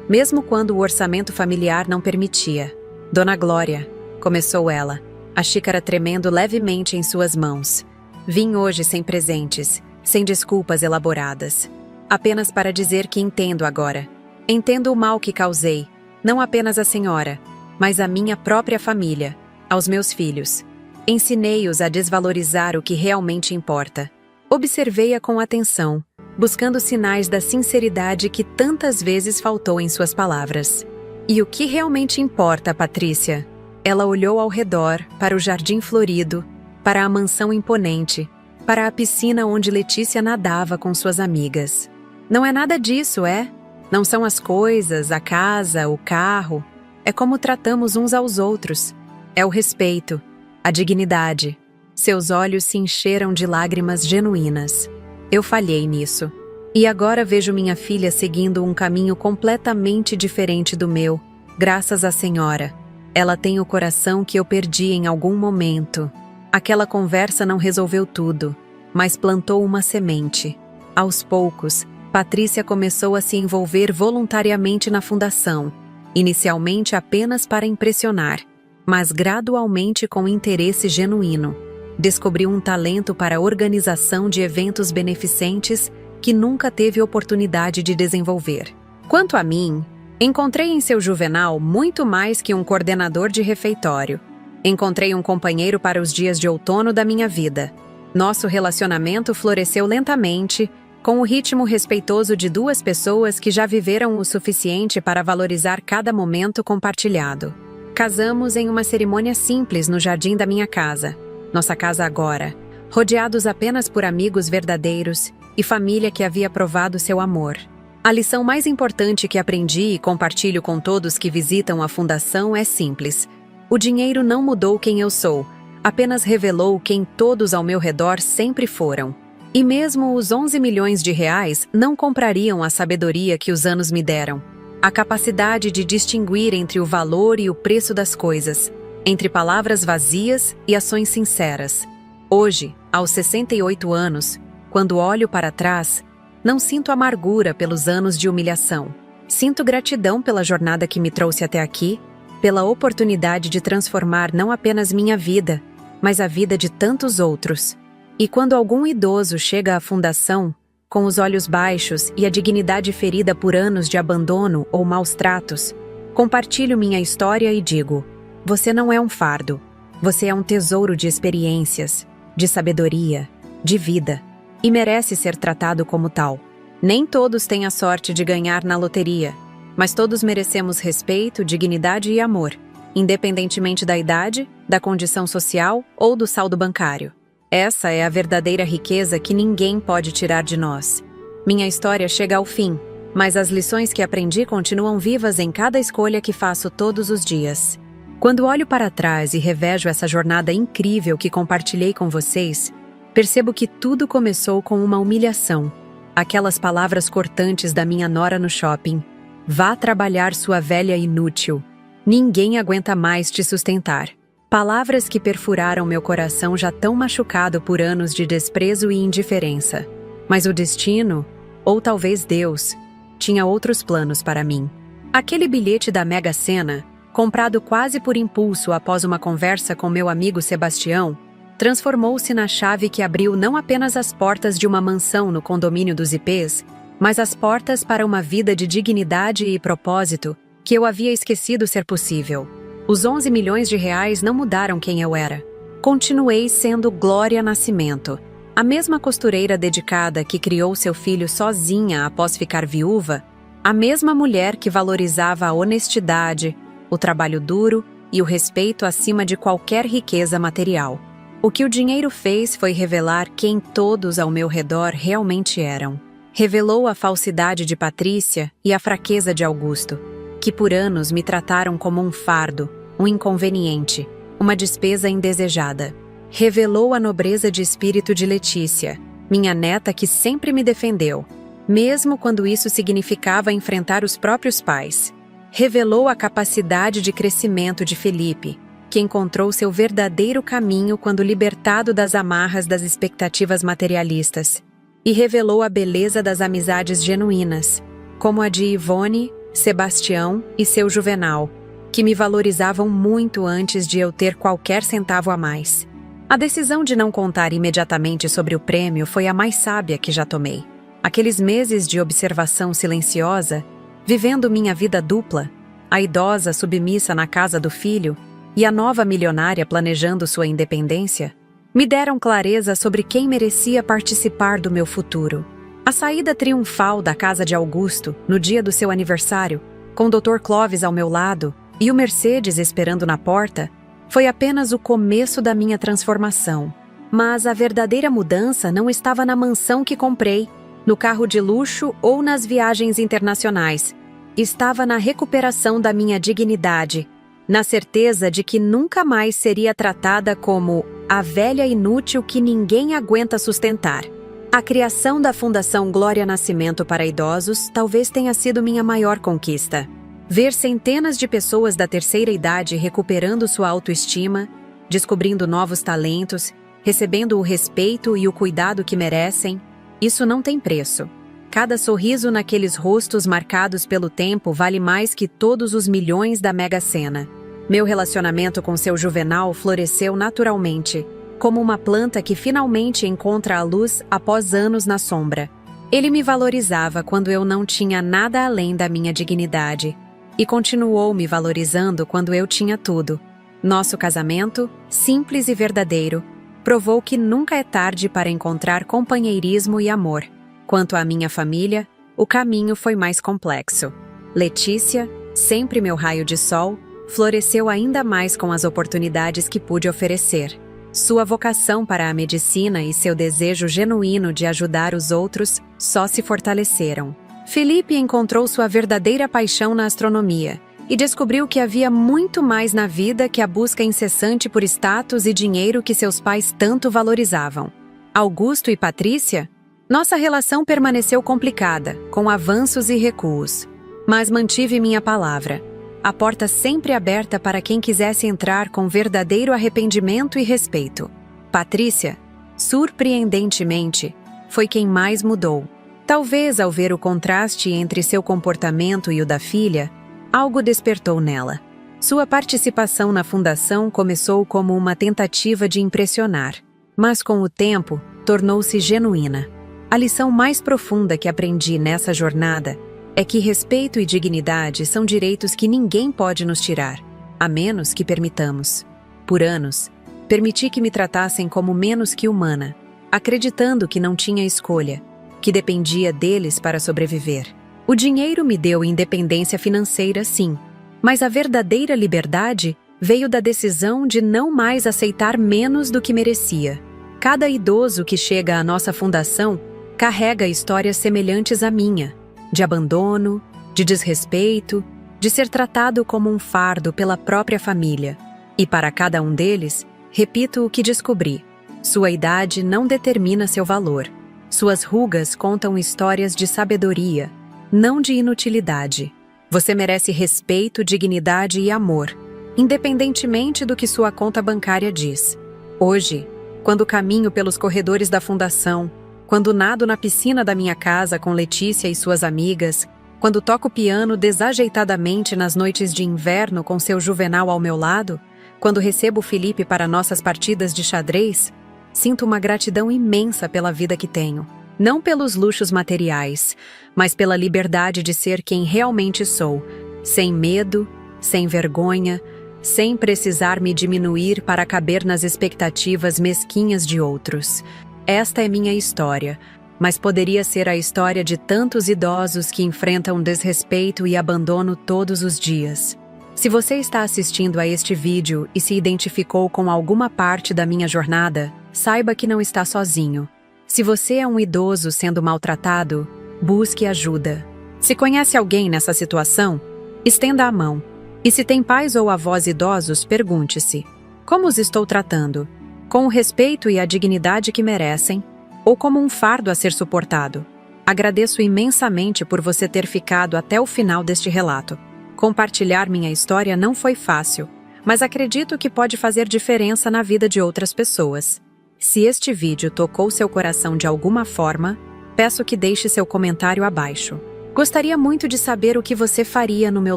mesmo quando o orçamento familiar não permitia. Dona Glória, começou ela, a xícara tremendo levemente em suas mãos. Vim hoje sem presentes, sem desculpas elaboradas. Apenas para dizer que entendo agora. Entendo o mal que causei, não apenas à senhora, mas à minha própria família, aos meus filhos. Ensinei-os a desvalorizar o que realmente importa. Observei-a com atenção, buscando sinais da sinceridade que tantas vezes faltou em suas palavras. E o que realmente importa, Patrícia? Ela olhou ao redor, para o jardim florido, para a mansão imponente, para a piscina onde Letícia nadava com suas amigas. Não é nada disso, é? Não são as coisas, a casa, o carro. É como tratamos uns aos outros. É o respeito, a dignidade. Seus olhos se encheram de lágrimas genuínas. Eu falhei nisso. E agora vejo minha filha seguindo um caminho completamente diferente do meu, graças à senhora. Ela tem o coração que eu perdi em algum momento. Aquela conversa não resolveu tudo, mas plantou uma semente. Aos poucos, Patrícia começou a se envolver voluntariamente na fundação, inicialmente apenas para impressionar, mas gradualmente com interesse genuíno. Descobriu um talento para a organização de eventos beneficentes que nunca teve oportunidade de desenvolver. Quanto a mim, encontrei em seu Juvenal muito mais que um coordenador de refeitório. Encontrei um companheiro para os dias de outono da minha vida. Nosso relacionamento floresceu lentamente, com o ritmo respeitoso de duas pessoas que já viveram o suficiente para valorizar cada momento compartilhado. Casamos em uma cerimônia simples no jardim da minha casa, nossa casa agora, rodeados apenas por amigos verdadeiros e família que havia provado seu amor. A lição mais importante que aprendi e compartilho com todos que visitam a fundação é simples. O dinheiro não mudou quem eu sou, apenas revelou quem todos ao meu redor sempre foram. E mesmo os 11 milhões de reais não comprariam a sabedoria que os anos me deram. A capacidade de distinguir entre o valor e o preço das coisas, entre palavras vazias e ações sinceras. Hoje, aos 68 anos, quando olho para trás, não sinto amargura pelos anos de humilhação. Sinto gratidão pela jornada que me trouxe até aqui, pela oportunidade de transformar não apenas minha vida, mas a vida de tantos outros. E quando algum idoso chega à fundação, com os olhos baixos e a dignidade ferida por anos de abandono ou maus tratos, compartilho minha história e digo: você não é um fardo, você é um tesouro de experiências, de sabedoria, de vida, e merece ser tratado como tal. Nem todos têm a sorte de ganhar na loteria, mas todos merecemos respeito, dignidade e amor, independentemente da idade, da condição social ou do saldo bancário. Essa é a verdadeira riqueza que ninguém pode tirar de nós. Minha história chega ao fim, mas as lições que aprendi continuam vivas em cada escolha que faço todos os dias. Quando olho para trás e revejo essa jornada incrível que compartilhei com vocês, percebo que tudo começou com uma humilhação. Aquelas palavras cortantes da minha nora no shopping: vá trabalhar, sua velha inútil. Ninguém aguenta mais te sustentar. Palavras que perfuraram meu coração já tão machucado por anos de desprezo e indiferença. Mas o destino, ou talvez Deus, tinha outros planos para mim. Aquele bilhete da Mega Sena, comprado quase por impulso após uma conversa com meu amigo Sebastião, transformou-se na chave que abriu não apenas as portas de uma mansão no condomínio dos IPs, mas as portas para uma vida de dignidade e propósito que eu havia esquecido ser possível. Os 11 milhões de reais não mudaram quem eu era. Continuei sendo Glória Nascimento, a mesma costureira dedicada que criou seu filho sozinha após ficar viúva, a mesma mulher que valorizava a honestidade, o trabalho duro e o respeito acima de qualquer riqueza material. O que o dinheiro fez foi revelar quem todos ao meu redor realmente eram. Revelou a falsidade de Patrícia e a fraqueza de Augusto, que por anos me trataram como um fardo, um inconveniente, uma despesa indesejada. Revelou a nobreza de espírito de Letícia, minha neta que sempre me defendeu, mesmo quando isso significava enfrentar os próprios pais. Revelou a capacidade de crescimento de Felipe, que encontrou seu verdadeiro caminho quando libertado das amarras das expectativas materialistas. E revelou a beleza das amizades genuínas, como a de Ivone, Sebastião e seu Juvenal, que me valorizavam muito antes de eu ter qualquer centavo a mais. A decisão de não contar imediatamente sobre o prêmio foi a mais sábia que já tomei. Aqueles meses de observação silenciosa, vivendo minha vida dupla, a idosa submissa na casa do filho e a nova milionária planejando sua independência, me deram clareza sobre quem merecia participar do meu futuro. A saída triunfal da casa de Augusto, no dia do seu aniversário, com o Dr. Clóvis ao meu lado e o Mercedes esperando na porta, foi apenas o começo da minha transformação. Mas a verdadeira mudança não estava na mansão que comprei, no carro de luxo ou nas viagens internacionais. Estava na recuperação da minha dignidade, na certeza de que nunca mais seria tratada como a velha inútil que ninguém aguenta sustentar. A criação da Fundação Glória Nascimento para Idosos talvez tenha sido minha maior conquista. Ver centenas de pessoas da terceira idade recuperando sua autoestima, descobrindo novos talentos, recebendo o respeito e o cuidado que merecem, Isso não tem preço. Cada sorriso naqueles rostos marcados pelo tempo vale mais que todos os milhões da Mega Sena. Meu relacionamento com seu Juvenal floresceu naturalmente, como uma planta que finalmente encontra a luz após anos na sombra. Ele me valorizava quando eu não tinha nada além da minha dignidade, e continuou me valorizando quando eu tinha tudo. Nosso casamento, simples e verdadeiro, provou que nunca é tarde para encontrar companheirismo e amor. Quanto à minha família, o caminho foi mais complexo. Letícia, sempre meu raio de sol, floresceu ainda mais com as oportunidades que pude oferecer. Sua vocação para a medicina e seu desejo genuíno de ajudar os outros só se fortaleceram. Felipe encontrou sua verdadeira paixão na astronomia e descobriu que havia muito mais na vida que a busca incessante por status e dinheiro que seus pais tanto valorizavam. Augusto e Patrícia? Nossa relação permaneceu complicada, com avanços e recuos. Mas mantive minha palavra. A porta sempre aberta para quem quisesse entrar com verdadeiro arrependimento e respeito. Patrícia, surpreendentemente, foi quem mais mudou. Talvez ao ver o contraste entre seu comportamento e o da filha, algo despertou nela. Sua participação na fundação começou como uma tentativa de impressionar, mas com o tempo tornou-se genuína. A lição mais profunda que aprendi nessa jornada é que respeito e dignidade são direitos que ninguém pode nos tirar, a menos que permitamos. Por anos, permiti que me tratassem como menos que humana, acreditando que não tinha escolha, que dependia deles para sobreviver. O dinheiro me deu independência financeira, sim, mas a verdadeira liberdade veio da decisão de não mais aceitar menos do que merecia. Cada idoso que chega à nossa fundação carrega histórias semelhantes à minha, de abandono, de desrespeito, de ser tratado como um fardo pela própria família. E para cada um deles, repito o que descobri: sua idade não determina seu valor. Suas rugas contam histórias de sabedoria, não de inutilidade. Você merece respeito, dignidade e amor, independentemente do que sua conta bancária diz. Hoje, quando caminho pelos corredores da fundação, quando nado na piscina da minha casa com Letícia e suas amigas, quando toco piano desajeitadamente nas noites de inverno com seu Juvenal ao meu lado, quando recebo Felipe para nossas partidas de xadrez, sinto uma gratidão imensa pela vida que tenho. Não pelos luxos materiais, mas pela liberdade de ser quem realmente sou, sem medo, sem vergonha, sem precisar me diminuir para caber nas expectativas mesquinhas de outros. Esta é minha história, mas poderia ser a história de tantos idosos que enfrentam desrespeito e abandono todos os dias. Se você está assistindo a este vídeo e se identificou com alguma parte da minha jornada, saiba que não está sozinho. Se você é um idoso sendo maltratado, busque ajuda. Se conhece alguém nessa situação, estenda a mão. E se tem pais ou avós idosos, pergunte-se: como os estou tratando? Com o respeito e a dignidade que merecem, ou como um fardo a ser suportado? Agradeço imensamente por você ter ficado até o final deste relato. Compartilhar minha história não foi fácil, mas acredito que pode fazer diferença na vida de outras pessoas. Se este vídeo tocou seu coração de alguma forma, peço que deixe seu comentário abaixo. Gostaria muito de saber o que você faria no meu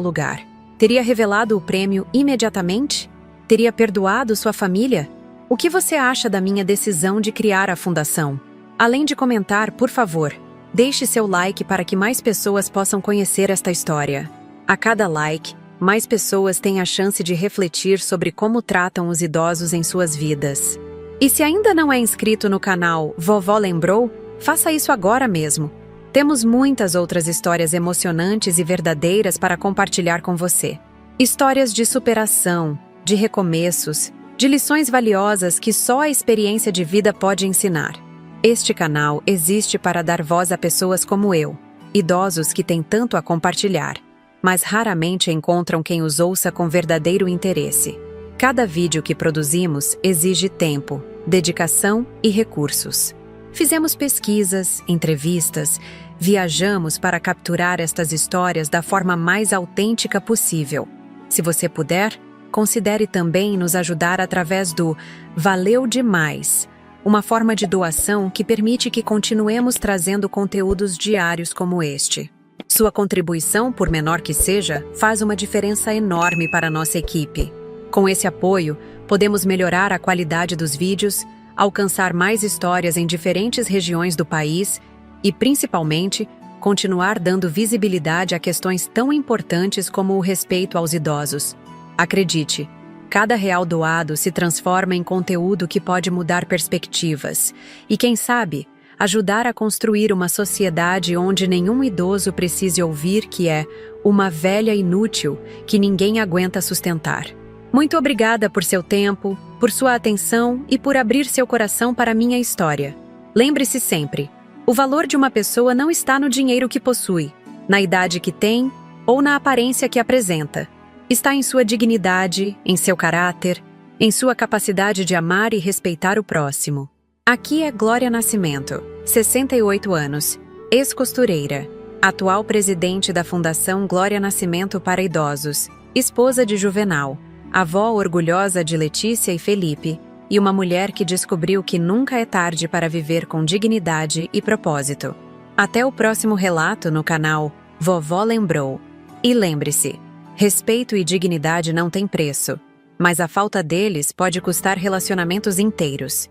lugar. Teria revelado o prêmio imediatamente? Teria perdoado sua família? O que você acha da minha decisão de criar a fundação? Além de comentar, por favor, deixe seu like para que mais pessoas possam conhecer esta história. A cada like, mais pessoas têm a chance de refletir sobre como tratam os idosos em suas vidas. E se ainda não é inscrito no canal Vovó Lembrou, faça isso agora mesmo. Temos muitas outras histórias emocionantes e verdadeiras para compartilhar com você. Histórias de superação, de recomeços, de lições valiosas que só a experiência de vida pode ensinar. Este canal existe para dar voz a pessoas como eu, idosos que têm tanto a compartilhar, mas raramente encontram quem os ouça com verdadeiro interesse. Cada vídeo que produzimos exige tempo, dedicação e recursos. Fizemos pesquisas, entrevistas, viajamos para capturar estas histórias da forma mais autêntica possível. Se você puder, considere também nos ajudar através do Valeu Demais, uma forma de doação que permite que continuemos trazendo conteúdos diários como este. Sua contribuição, por menor que seja, faz uma diferença enorme para a nossa equipe. Com esse apoio, podemos melhorar a qualidade dos vídeos, alcançar mais histórias em diferentes regiões do país e, principalmente, continuar dando visibilidade a questões tão importantes como o respeito aos idosos. Acredite, cada real doado se transforma em conteúdo que pode mudar perspectivas e, quem sabe, ajudar a construir uma sociedade onde nenhum idoso precise ouvir que é uma velha inútil que ninguém aguenta sustentar. Muito obrigada por seu tempo, por sua atenção e por abrir seu coração para a minha história. Lembre-se sempre, o valor de uma pessoa não está no dinheiro que possui, na idade que tem ou na aparência que apresenta. Está em sua dignidade, em seu caráter, em sua capacidade de amar e respeitar o próximo. Aqui é Glória Nascimento, 68 anos, ex-costureira, atual presidente da Fundação Glória Nascimento para Idosos, esposa de Juvenal, avó orgulhosa de Letícia e Felipe, e uma mulher que descobriu que nunca é tarde para viver com dignidade e propósito. Até o próximo relato no canal Vovó Lembrou. E lembre-se, respeito e dignidade não têm preço, mas a falta deles pode custar relacionamentos inteiros.